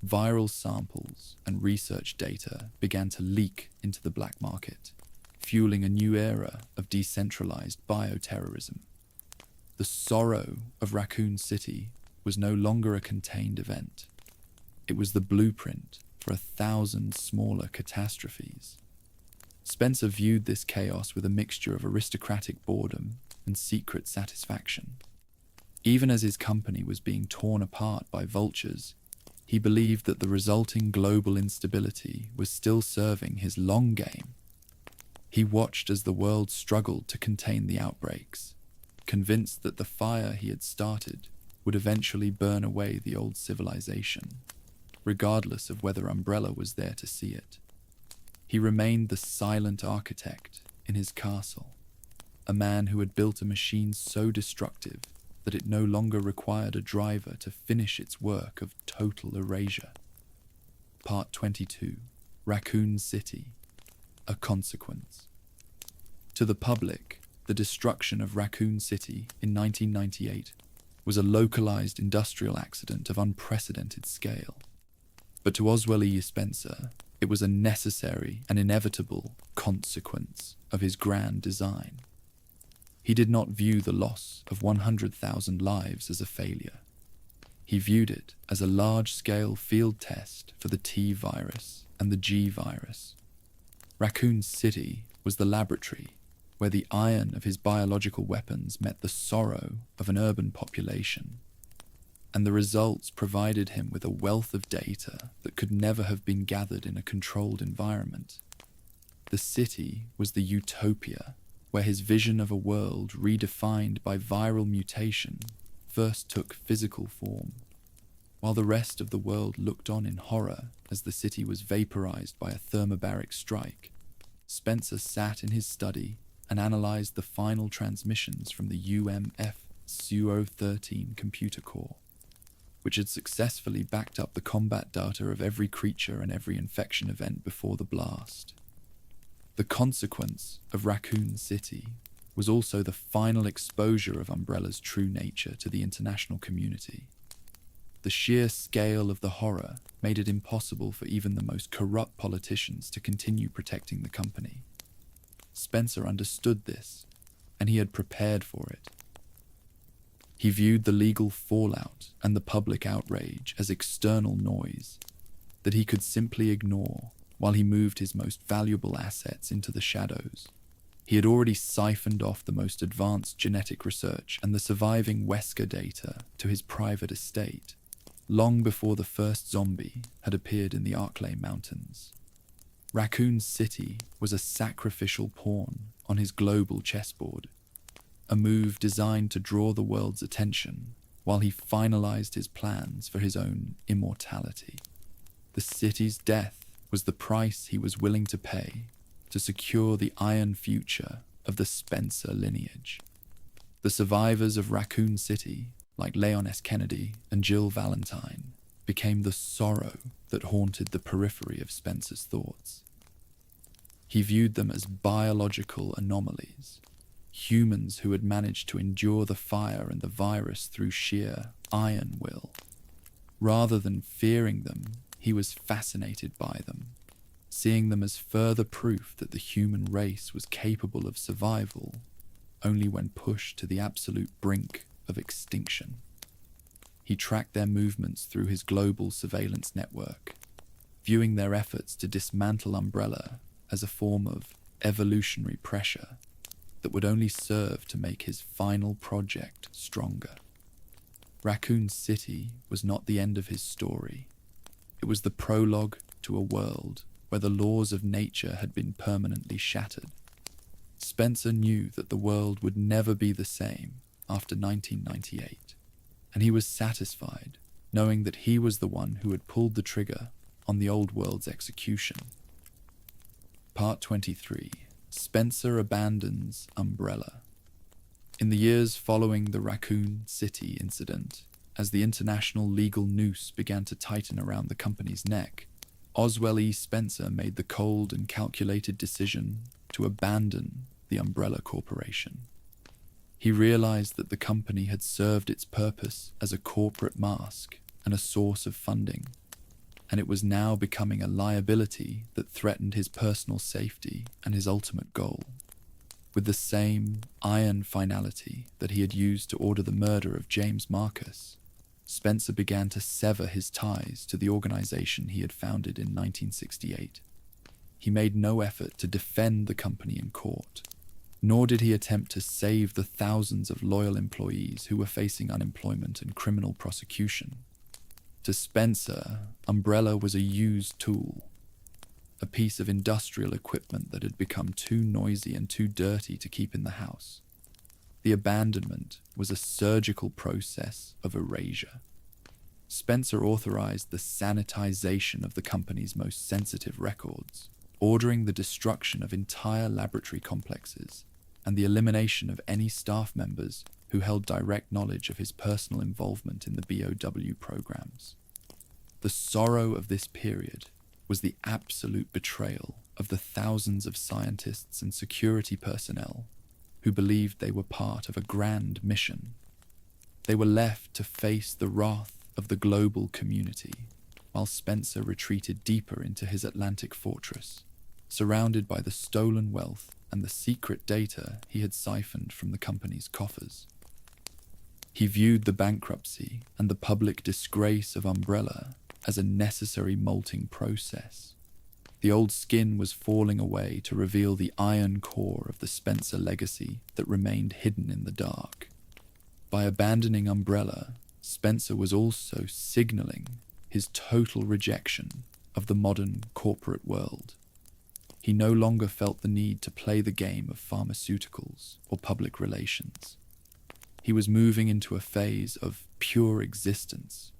[SPEAKER 1] Viral samples and research data began to leak into the black market, fueling a new era of decentralized bioterrorism. The sorrow of Raccoon City was no longer a contained event. It was the blueprint for 1,000 smaller catastrophes. Spencer viewed this chaos with a mixture of aristocratic boredom and secret satisfaction. Even as his company was being torn apart by vultures, he believed that the resulting global instability was still serving his long game. He watched as the world struggled to contain the outbreaks, convinced that the fire he had started would eventually burn away the old civilization, regardless of whether Umbrella was there to see it. He remained the silent architect in his castle, a man who had built a machine so destructive that it no longer required a driver to finish its work of total erasure. Part 22. Raccoon City. A consequence. To the public, the destruction of Raccoon City in 1998 was a localized industrial accident of unprecedented scale. But to Oswell E. Spencer, it was a necessary and inevitable consequence of his grand design. He did not view the loss of 100,000 lives as a failure. He viewed it as a large-scale field test for the T virus and the G virus. Raccoon City was the laboratory where the iron of his biological weapons met the sorrow of an urban population, and the results provided him with a wealth of data that could never have been gathered in a controlled environment. The city was the utopia where his vision of a world redefined by viral mutation first took physical form, while the rest of the world looked on in horror as the city was vaporized by a thermobaric strike. Spencer sat in his study and analyzed the final transmissions from the UMF-SU-013 computer core, which had successfully backed up the combat data of every creature and every infection event before the blast. The consequence of Raccoon City was also the final exposure of Umbrella's true nature to the international community. The sheer scale of the horror made it impossible for even the most corrupt politicians to continue protecting the company. Spencer understood this, and he had prepared for it. He viewed the legal fallout and the public outrage as external noise that he could simply ignore while he moved his most valuable assets into the shadows. He had already siphoned off the most advanced genetic research and the surviving Wesker data to his private estate, long before the first zombie had appeared in the Arklay Mountains. Raccoon City was a sacrificial pawn on his global chessboard, a move designed to draw the world's attention while he finalized his plans for his own immortality. The city's death was the price he was willing to pay to secure the iron future of the Spencer lineage. The survivors of Raccoon City, like Leon S. Kennedy and Jill Valentine, became the sorrow that haunted the periphery of Spencer's thoughts. He viewed them as biological anomalies, humans who had managed to endure the fire and the virus through sheer iron will. Rather than fearing them, he was fascinated by them, seeing them as further proof that the human race was capable of survival only when pushed to the absolute brink of extinction. He tracked their movements through his global surveillance network, viewing their efforts to dismantle Umbrella as a form of evolutionary pressure that would only serve to make his final project stronger. Raccoon City was not the end of his story. It was the prologue to a world where the laws of nature had been permanently shattered. Spencer knew that the world would never be the same after 1998, and he was satisfied knowing that he was the one who had pulled the trigger on the old world's execution. Part 23. Spencer abandons Umbrella. In the years following the Raccoon City incident, as the international legal noose began to tighten around the company's neck, Oswell E. Spencer made the cold and calculated decision to abandon the Umbrella Corporation. He realized that the company had served its purpose as a corporate mask and a source of funding, and it was now becoming a liability that threatened his personal safety and his ultimate goal. With the same iron finality that he had used to order the murder of James Marcus, Spencer began to sever his ties to the organization he had founded in 1968. He made no effort to defend the company in court, nor did he attempt to save the thousands of loyal employees who were facing unemployment and criminal prosecution. To Spencer, Umbrella was a used tool, a piece of industrial equipment that had become too noisy and too dirty to keep in the house. The abandonment was a surgical process of erasure. Spencer authorized the sanitization of the company's most sensitive records, ordering the destruction of entire laboratory complexes and the elimination of any staff members who held direct knowledge of his personal involvement in the BOW programs. The sorrow of this period was the absolute betrayal of the thousands of scientists and security personnel who believed they were part of a grand mission. They were left to face the wrath of the global community, while Spencer retreated deeper into his Atlantic fortress, surrounded by the stolen wealth and the secret data he had siphoned from the company's coffers. He viewed the bankruptcy and the public disgrace of Umbrella as a necessary molting process. The old skin was falling away to reveal the iron core of the Spencer legacy that remained hidden in the dark. By abandoning Umbrella, Spencer was also signaling his total rejection of the modern corporate world. He no longer felt the need to play the game of pharmaceuticals or public relations. He was moving into a phase of pure existence,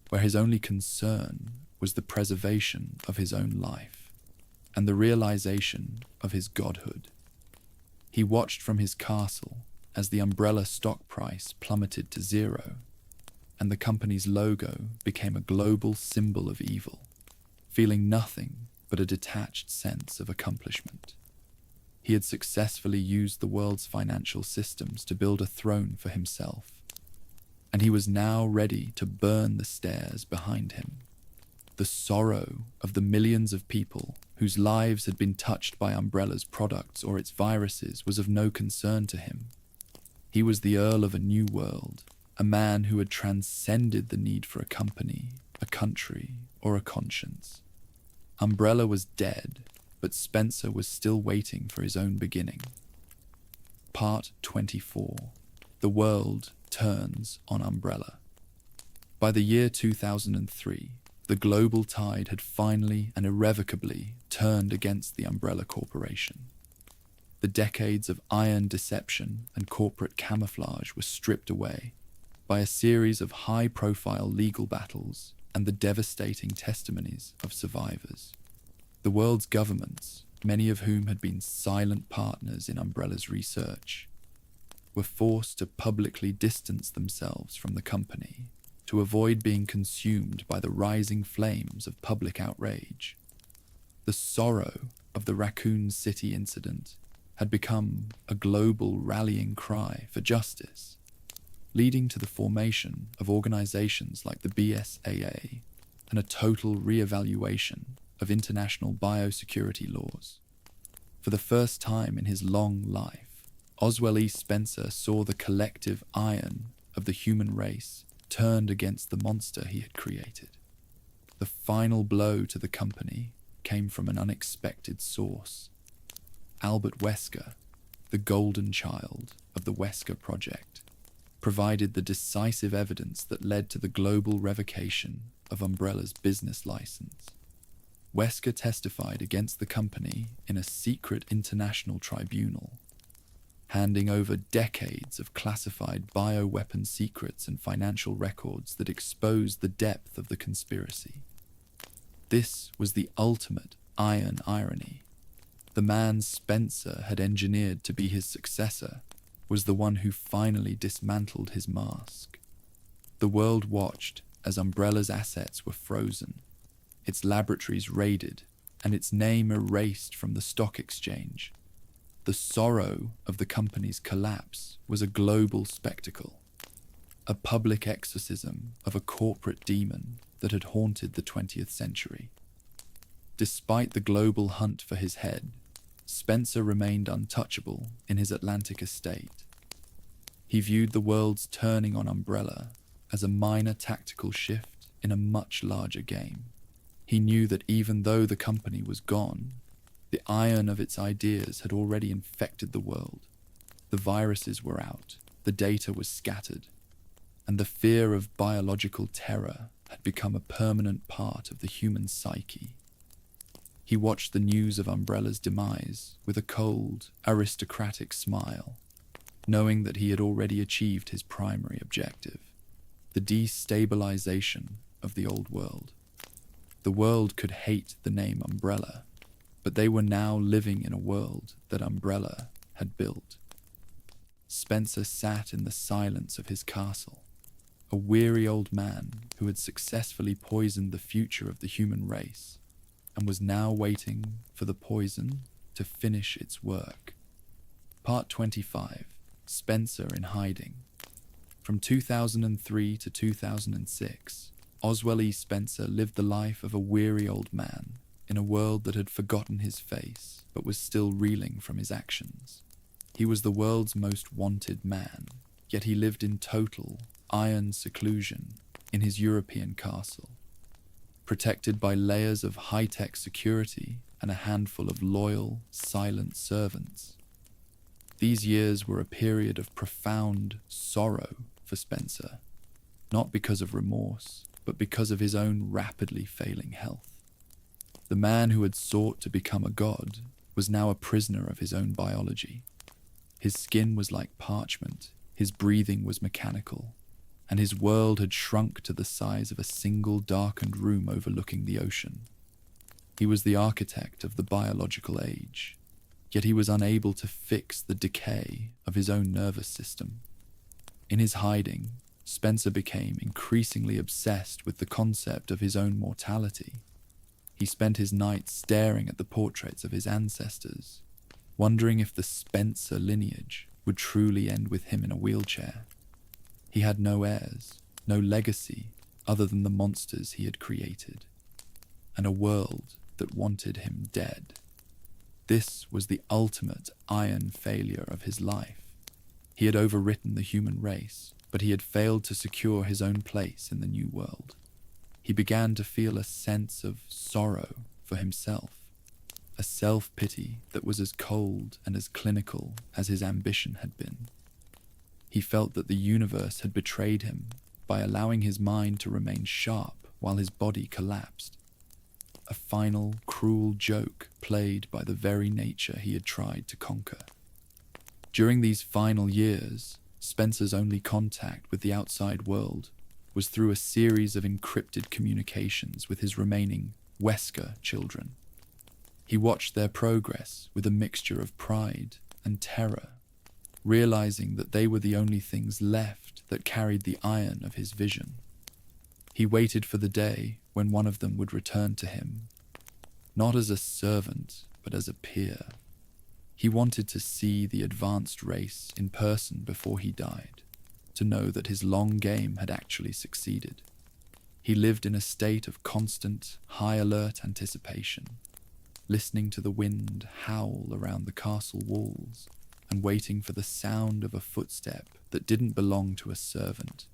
[SPEAKER 1] where his only concern was the preservation of his own life and the realization of his godhood. He watched from his castle as the Umbrella stock price plummeted to zero, and the company's logo became a global symbol of evil, feeling nothing but a detached sense of accomplishment. He had successfully used the world's financial systems to build a throne for himself, and he was now ready to burn the stairs behind him. The sorrow of the millions of people whose lives had been touched by Umbrella's products or its viruses was of no concern to him. He was the Earl of a new world, a man who had transcended the need for a company, a country, or a conscience. Umbrella was dead, but Spencer was still waiting for his own beginning. Part 24. The World Turns on Umbrella. By the year 2003, the global tide had finally and irrevocably turned against the Umbrella Corporation. The decades of iron deception and corporate camouflage were stripped away by a series of high-profile legal battles and the devastating testimonies of survivors. The world's governments, many of whom had been silent partners in Umbrella's research, were forced to publicly distance themselves from the company to avoid being consumed by the rising flames of public outrage. The sorrow of the Raccoon City incident had become a global rallying cry for justice, leading to the formation of organizations like the BSAA and a total re-evaluation of international biosecurity laws. For the first time in his long life, Oswell E. Spencer saw the collective iron of the human race turned against the monster he had created. The final blow to the company came from an unexpected source. Albert Wesker, the golden child of the Wesker project, provided the decisive evidence that led to the global revocation of Umbrella's business license. Wesker testified against the company in a secret international tribunal, handing over decades of classified bioweapon secrets and financial records that exposed the depth of the conspiracy. This was the ultimate iron irony. The man Spencer had engineered to be his successor was the one who finally dismantled his mask. The world watched as Umbrella's assets were frozen, its laboratories raided, and its name erased from the stock exchange. The sorrow of the company's collapse was a global spectacle, a public exorcism of a corporate demon that had haunted the 20th century. Despite the global hunt for his head, Spencer remained untouchable in his Atlantic estate. He viewed the world's turning on Umbrella as a minor tactical shift in a much larger game. He knew that even though the company was gone, the iron of its ideas had already infected the world. The viruses were out, the data was scattered, and the fear of biological terror had become a permanent part of the human psyche. He watched the news of Umbrella's demise with a cold, aristocratic smile, knowing that he had already achieved his primary objective, the destabilization of the old world. The world could hate the name Umbrella, but they were now living in a world that Umbrella had built. Spencer sat in the silence of his castle, a weary old man who had successfully poisoned the future of the human race and was now waiting for the poison to finish its work. Part 25. Spencer in hiding. From 2003 to 2006, Oswell E. Spencer lived the life of a weary old man in a world that had forgotten his face but was still reeling from his actions. He was the world's most wanted man, yet he lived in total, iron seclusion in his European castle, protected by layers of high-tech security and a handful of loyal, silent servants. These years were a period of profound sorrow for Spencer, not because of remorse, but because of his own rapidly failing health. The man who had sought to become a god was now a prisoner of his own biology. His skin was like parchment, his breathing was mechanical, and his world had shrunk to the size of a single darkened room overlooking the ocean. He was the architect of the biological age, yet he was unable to fix the decay of his own nervous system. In his hiding, Spencer became increasingly obsessed with the concept of his own mortality. He spent his nights staring at the portraits of his ancestors, wondering if the Spencer lineage would truly end with him in a wheelchair. He had no heirs, no legacy other than the monsters he had created, and a world that wanted him dead. This was the ultimate iron failure of his life. He had overwritten the human race, but he had failed to secure his own place in the new world. He began to feel a sense of sorrow for himself, a self-pity that was as cold and as clinical as his ambition had been. He felt that the universe had betrayed him by allowing his mind to remain sharp while his body collapsed. A final, cruel joke played by the very nature he had tried to conquer. During these final years, Spencer's only contact with the outside world was through a series of encrypted communications with his remaining Wesker children. He watched their progress with a mixture of pride and terror, realizing that they were the only things left that carried the iron of his vision. He waited for the day when one of them would return to him, not as a servant, but as a peer. He wanted to see the advanced race in person before he died, to know that his long game had actually succeeded. He lived in a state of constant, high-alert anticipation, listening to the wind howl around the castle walls and waiting for the sound of a footstep that didn't belong to a servant.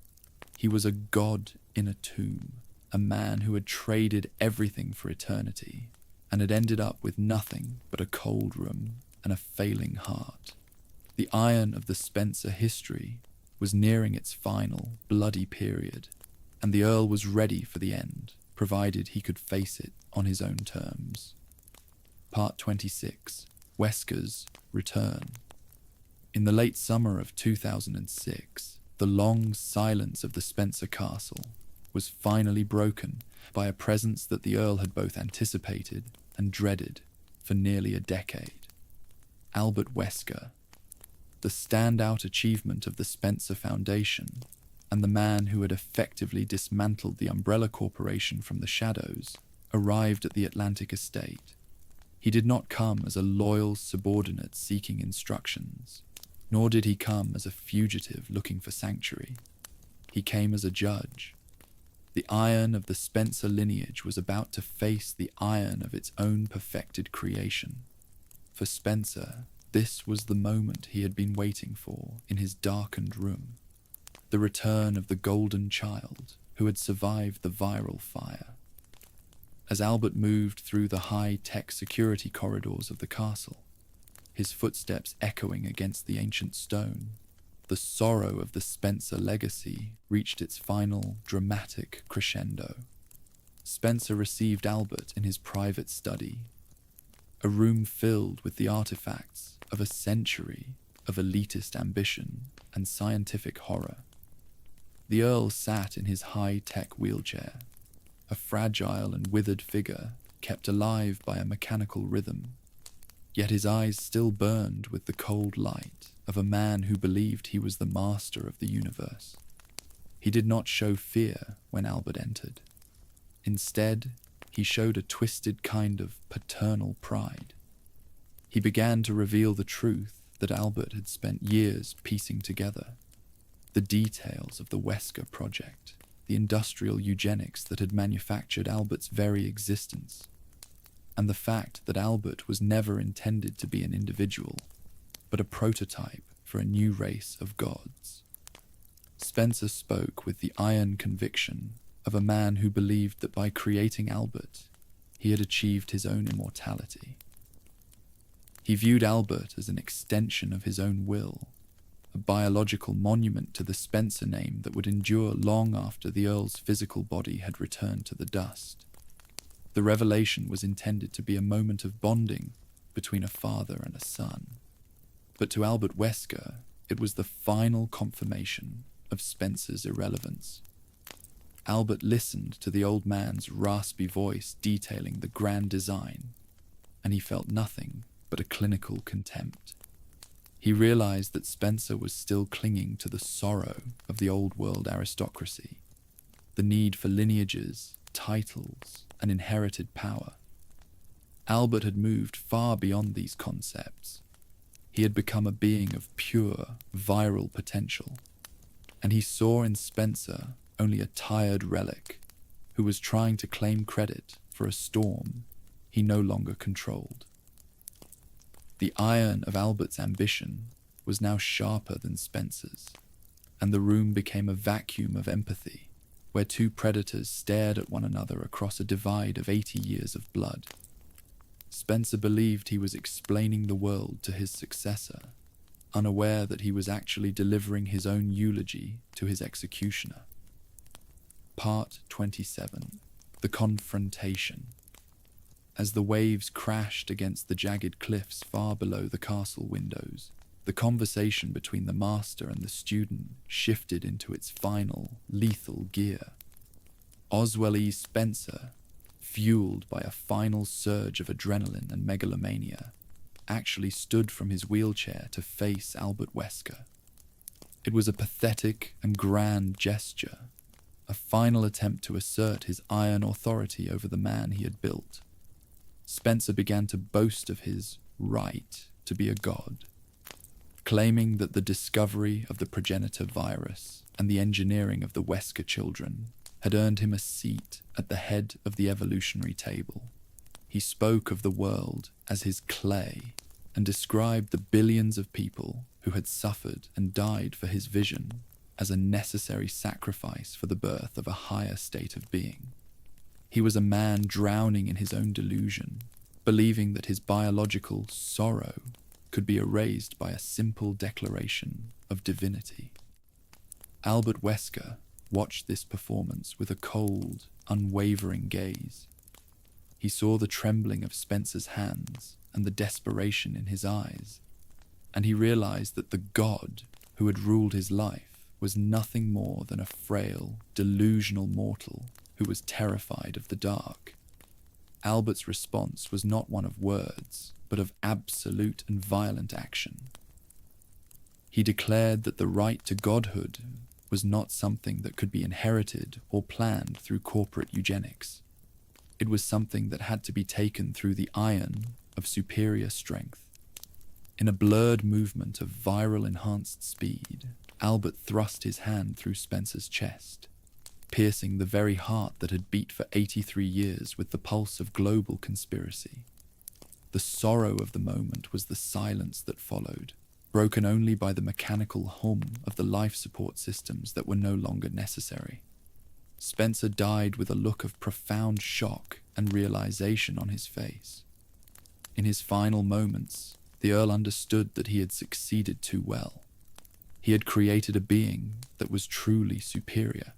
[SPEAKER 1] He was a god in a tomb, a man who had traded everything for eternity and had ended up with nothing but a cold room and a failing heart. The iron of the Spencer history was nearing its final, bloody period, and the Earl was ready for the end, provided he could face it on his own terms. Part 26. Wesker's Return. In the late summer of 2006, the long silence of the Spencer Castle was finally broken by a presence that the Earl had both anticipated and dreaded for nearly a decade. Albert Wesker, the standout achievement of the Spencer Foundation, and the man who had effectively dismantled the Umbrella Corporation from the shadows, arrived at the Atlantic estate. He did not come as a loyal subordinate seeking instructions, nor did he come as a fugitive looking for sanctuary. He came as a judge. The iron of the Spencer lineage was about to face the iron of its own perfected creation. For Spencer, this was the moment he had been waiting for in his darkened room. The return of the golden child who had survived the viral fire. As Albert moved through the high-tech security corridors of the castle, his footsteps echoing against the ancient stone, the sorrow of the Spencer legacy reached its final dramatic crescendo. Spencer received Albert in his private study, a room filled with the artifacts of a century of elitist ambition and scientific horror. The Earl sat in his high-tech wheelchair, a fragile and withered figure kept alive by a mechanical rhythm, yet his eyes still burned with the cold light of a man who believed he was the master of the universe. He did not show fear when Albert entered. Instead, he showed a twisted kind of paternal pride. He began to reveal the truth that Albert had spent years piecing together. The details of the Wesker project, the industrial eugenics that had manufactured Albert's very existence, and the fact that Albert was never intended to be an individual, but a prototype for a new race of gods. Spencer spoke with the iron conviction of a man who believed that by creating Albert, he had achieved his own immortality. He viewed Albert as an extension of his own will, a biological monument to the Spencer name that would endure long after the Earl's physical body had returned to the dust. The revelation was intended to be a moment of bonding between a father and a son. But to Albert Wesker, it was the final confirmation of Spencer's irrelevance. Albert listened to the old man's raspy voice detailing the grand design, and he felt nothing but a clinical contempt. He realized that Spencer was still clinging to the sorrow of the old world aristocracy, the need for lineages, titles, and inherited power. Albert had moved far beyond these concepts. He had become a being of pure, viral potential, and he saw in Spencer only a tired relic who was trying to claim credit for a storm he no longer controlled. The iron of Albert's ambition was now sharper than Spencer's, and the room became a vacuum of empathy, where two predators stared at one another across a divide of 80 years of blood. Spencer believed he was explaining the world to his successor, unaware that he was actually delivering his own eulogy to his executioner. Part 27. The Confrontation. As the waves crashed against the jagged cliffs far below the castle windows, the conversation between the master and the student shifted into its final, lethal gear. Oswell E. Spencer, fueled by a final surge of adrenaline and megalomania, actually stood from his wheelchair to face Albert Wesker. It was a pathetic and grand gesture, a final attempt to assert his iron authority over the man he had built. Spencer began to boast of his right to be a god, claiming that the discovery of the Progenitor virus and the engineering of the Wesker children had earned him a seat at the head of the evolutionary table. He spoke of the world as his clay and described the billions of people who had suffered and died for his vision as a necessary sacrifice for the birth of a higher state of being. He was a man drowning in his own delusion, believing that his biological sorrow could be erased by a simple declaration of divinity. Albert Wesker watched this performance with a cold, unwavering gaze. He saw the trembling of Spencer's hands and the desperation in his eyes, and he realized that the god who had ruled his life was nothing more than a frail, delusional mortal who was terrified of the dark. Albert's response was not one of words, but of absolute and violent action. He declared that the right to godhood was not something that could be inherited or planned through corporate eugenics. It was something that had to be taken through the iron of superior strength. In a blurred movement of viral enhanced speed, Albert thrust his hand through Spencer's chest, piercing the very heart that had beat for 83 years with the pulse of global conspiracy. The sorrow of the moment was the silence that followed, broken only by the mechanical hum of the life support systems that were no longer necessary. Spencer died with a look of profound shock and realization on his face. In his final moments, the Earl understood that he had succeeded too well. He had created a being that was truly superior,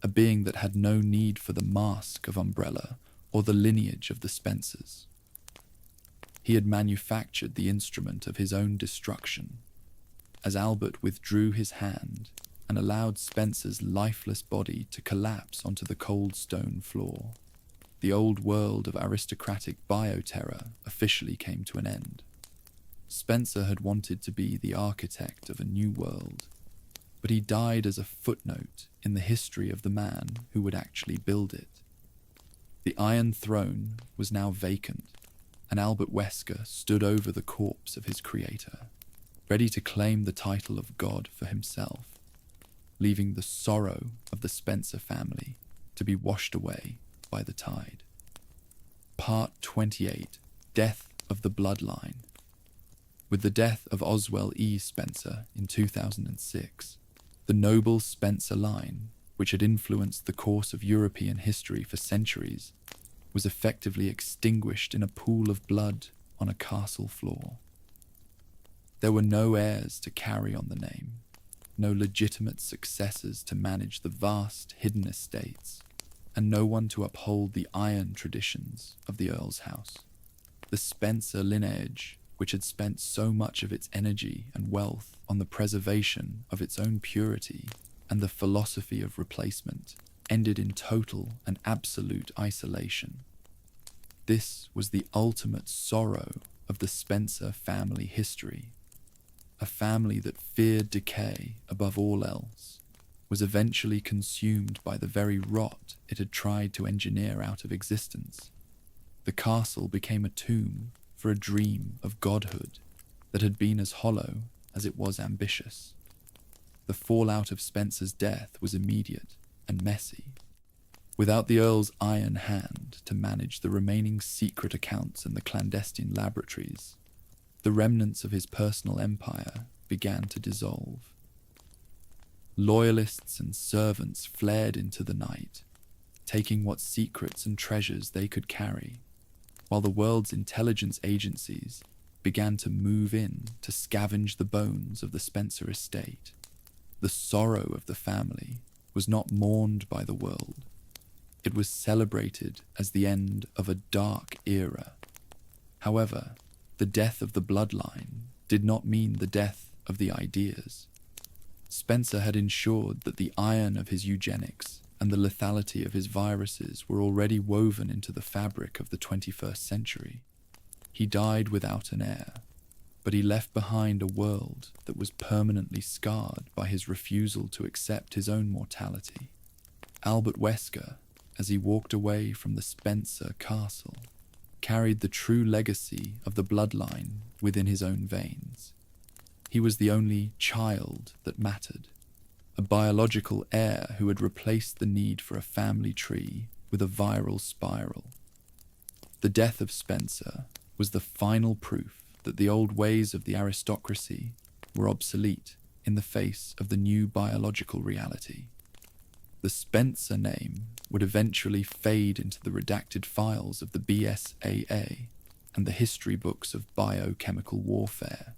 [SPEAKER 1] a being that had no need for the mask of Umbrella or the lineage of the Spencers. He had manufactured the instrument of his own destruction. As Albert withdrew his hand and allowed Spencer's lifeless body to collapse onto the cold stone floor, the old world of aristocratic bioterror officially came to an end. Spencer had wanted to be the architect of a new world, but he died as a footnote in the history of the man who would actually build it. The Iron Throne was now vacant, and Albert Wesker stood over the corpse of his creator, ready to claim the title of God for himself, leaving the sorrow of the Spencer family to be washed away by the tide. Part 28, Death of the Bloodline. With the death of Oswell E. Spencer in 2006, the noble Spencer line, which had influenced the course of European history for centuries, was effectively extinguished in a pool of blood on a castle floor. There were no heirs to carry on the name, no legitimate successors to manage the vast hidden estates, and no one to uphold the iron traditions of the Earl's house. The Spencer lineage, which had spent so much of its energy and wealth on the preservation of its own purity and the philosophy of replacement, ended in total and absolute isolation. This was the ultimate sorrow of the Spencer family history. A family that feared decay above all else was eventually consumed by the very rot it had tried to engineer out of existence. The castle became a tomb for a dream of godhood that had been as hollow as it was ambitious. The fallout of Spencer's death was immediate and messy. Without the Earl's iron hand to manage the remaining secret accounts and the clandestine laboratories, the remnants of his personal empire began to dissolve. Loyalists and servants flared into the night, taking what secrets and treasures they could carry, while the world's intelligence agencies began to move in to scavenge the bones of the Spencer estate. The sorrow of the family was not mourned by the world. It was celebrated as the end of a dark era. However, the death of the bloodline did not mean the death of the ideas. Spencer had ensured that the iron of his eugenics and the lethality of his viruses were already woven into the fabric of the 21st century. He died without an heir, but he left behind a world that was permanently scarred by his refusal to accept his own mortality. Albert Wesker, as he walked away from the Spencer castle, carried the true legacy of the bloodline within his own veins. He was the only child that mattered, a biological heir who had replaced the need for a family tree with a viral spiral. The death of Spencer was the final proof that the old ways of the aristocracy were obsolete in the face of the new biological reality. The Spencer name would eventually fade into the redacted files of the BSAA and the history books of biochemical warfare,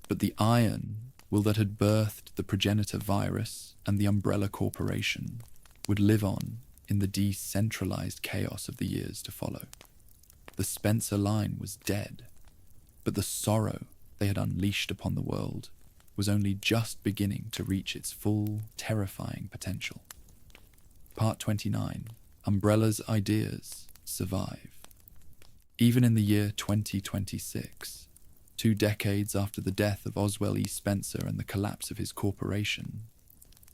[SPEAKER 1] but the iron will that had birthed the Progenitor virus and the Umbrella Corporation would live on in the decentralized chaos of the years to follow. The Spencer line was dead, but the sorrow they had unleashed upon the world was only just beginning to reach its full, terrifying potential. Part 29. Umbrella's ideas survive. Even in the year 2026, 2 decades after the death of Oswell E. Spencer and the collapse of his corporation,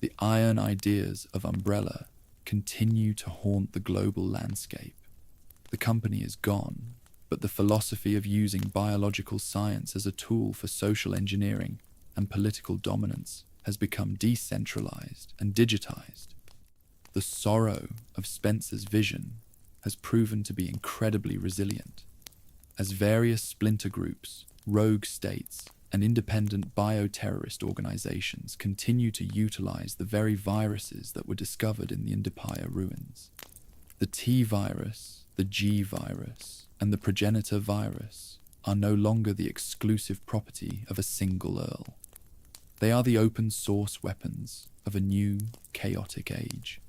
[SPEAKER 1] the iron ideas of Umbrella continue to haunt the global landscape. The company is gone, but the philosophy of using biological science as a tool for social engineering and political dominance has become decentralized and digitized. The sorrow of Spencer's vision has proven to be incredibly resilient. As various splinter groups, rogue states, and independent bioterrorist organizations continue to utilize the very viruses that were discovered in the Indipaya ruins. The T virus, the G virus, and the Progenitor virus are no longer the exclusive property of a single Earl. They are the open source weapons of a new, chaotic age.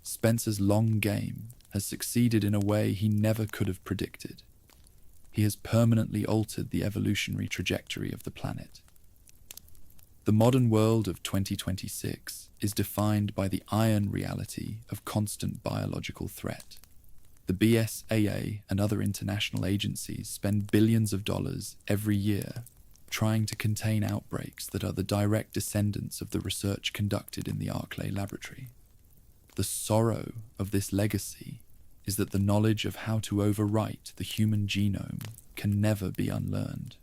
[SPEAKER 1] Spencer's long game has succeeded in a way he never could have predicted. He has permanently altered the evolutionary trajectory of the planet. The modern world of 2026 is defined by the iron reality of constant biological threat. The BSAA and other international agencies spend billions of dollars every year trying to contain outbreaks that are the direct descendants of the research conducted in the Arklay laboratory. The sorrow of this legacy is that the knowledge of how to overwrite the human genome can never be unlearned.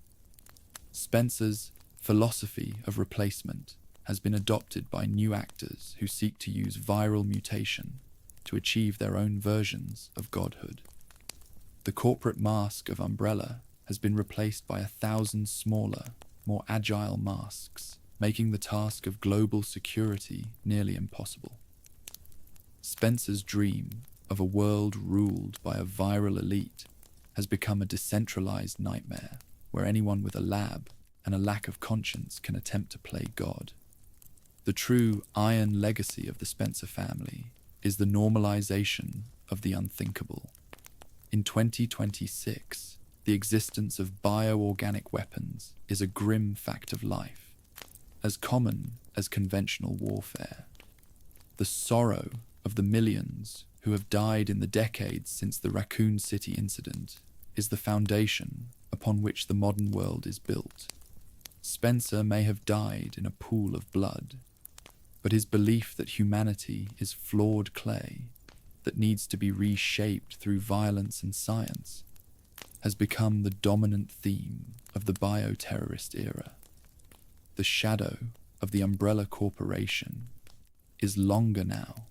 [SPEAKER 1] Spencer's philosophy of replacement has been adopted by new actors who seek to use viral mutation to achieve their own versions of godhood. The corporate mask of Umbrella has been replaced by 1,000 smaller, more agile masks, making the task of global security nearly impossible. Spencer's dream of a world ruled by a viral elite has become a decentralized nightmare where anyone with a lab and a lack of conscience can attempt to play God. The true iron legacy of the Spencer family is the normalization of the unthinkable. In 2026, the existence of bioorganic weapons is a grim fact of life, as common as conventional warfare. The sorrow of the millions who have died in the decades since the Raccoon City incident is the foundation upon which the modern world is built. Spencer may have died in a pool of blood, but his belief that humanity is flawed clay that needs to be reshaped through violence and science has become the dominant theme of the bioterrorist era. The shadow of the Umbrella Corporation is longer now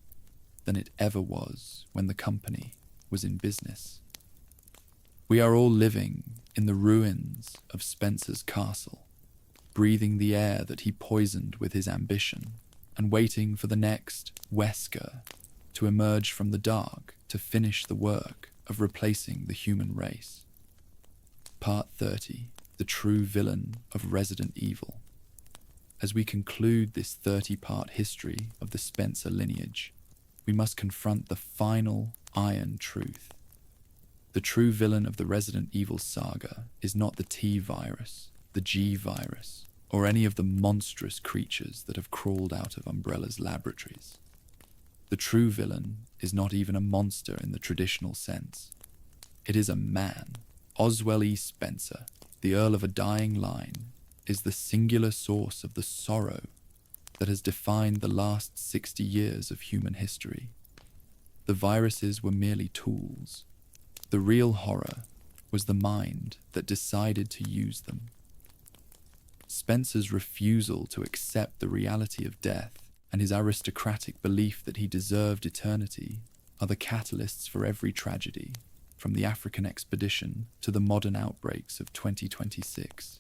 [SPEAKER 1] than it ever was when the company was in business. We are all living in the ruins of Spencer's castle, breathing the air that he poisoned with his ambition, and waiting for the next Wesker to emerge from the dark to finish the work of replacing the human race. Part 30, The True Villain of Resident Evil. As we conclude this 30-part history of the Spencer lineage, we must confront the final iron truth. The true villain of the Resident Evil saga is not the T virus, the G virus, or any of the monstrous creatures that have crawled out of Umbrella's laboratories. The true villain is not even a monster in the traditional sense. It is a man. Oswell E. Spencer, the Earl of a dying line, is the singular source of the sorrow that has defined the last 60 years of human history. The viruses were merely tools. The real horror was the mind that decided to use them. Spencer's refusal to accept the reality of death and his aristocratic belief that he deserved eternity are the catalysts for every tragedy, from the African expedition to the modern outbreaks of 2026.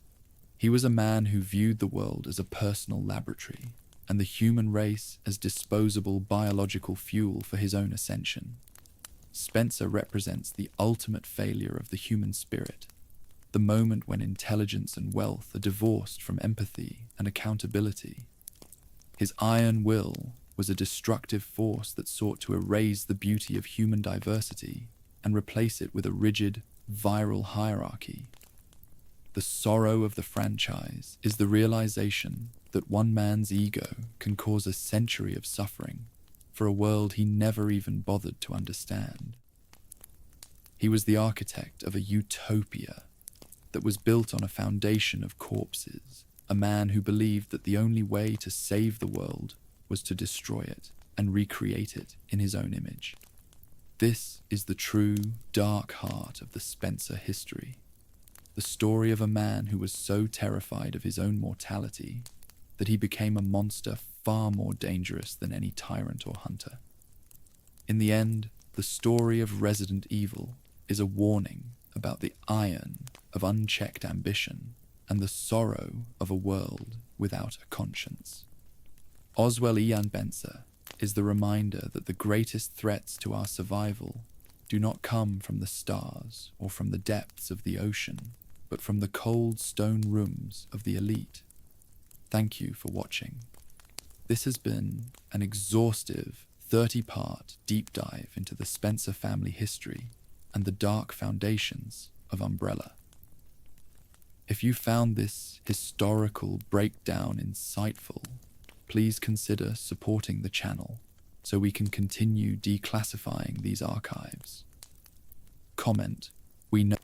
[SPEAKER 1] He was a man who viewed the world as a personal laboratory, and the human race as disposable biological fuel for his own ascension. Spencer represents the ultimate failure of the human spirit, the moment when intelligence and wealth are divorced from empathy and accountability. His iron will was a destructive force that sought to erase the beauty of human diversity and replace it with a rigid, viral hierarchy. The sorrow of the franchise is the realization that one man's ego can cause a century of suffering for a world he never even bothered to understand. He was the architect of a utopia that was built on a foundation of corpses, a man who believed that the only way to save the world was to destroy it and recreate it in his own image. This is the true, dark heart of the Spencer history. The story of a man who was so terrified of his own mortality that he became a monster far more dangerous than any tyrant or hunter. In the end, the story of Resident Evil is a warning about the iron of unchecked ambition and the sorrow of a world without a conscience. Oswell E. is the reminder that the greatest threats to our survival do not come from the stars or from the depths of the ocean, but from the cold stone rooms of the elite. Thank you for watching. This has been an exhaustive 30-part deep dive into the Spencer family history and the dark foundations of Umbrella. If you found this historical breakdown insightful, please consider supporting the channel so we can continue declassifying these archives. Comment, we know.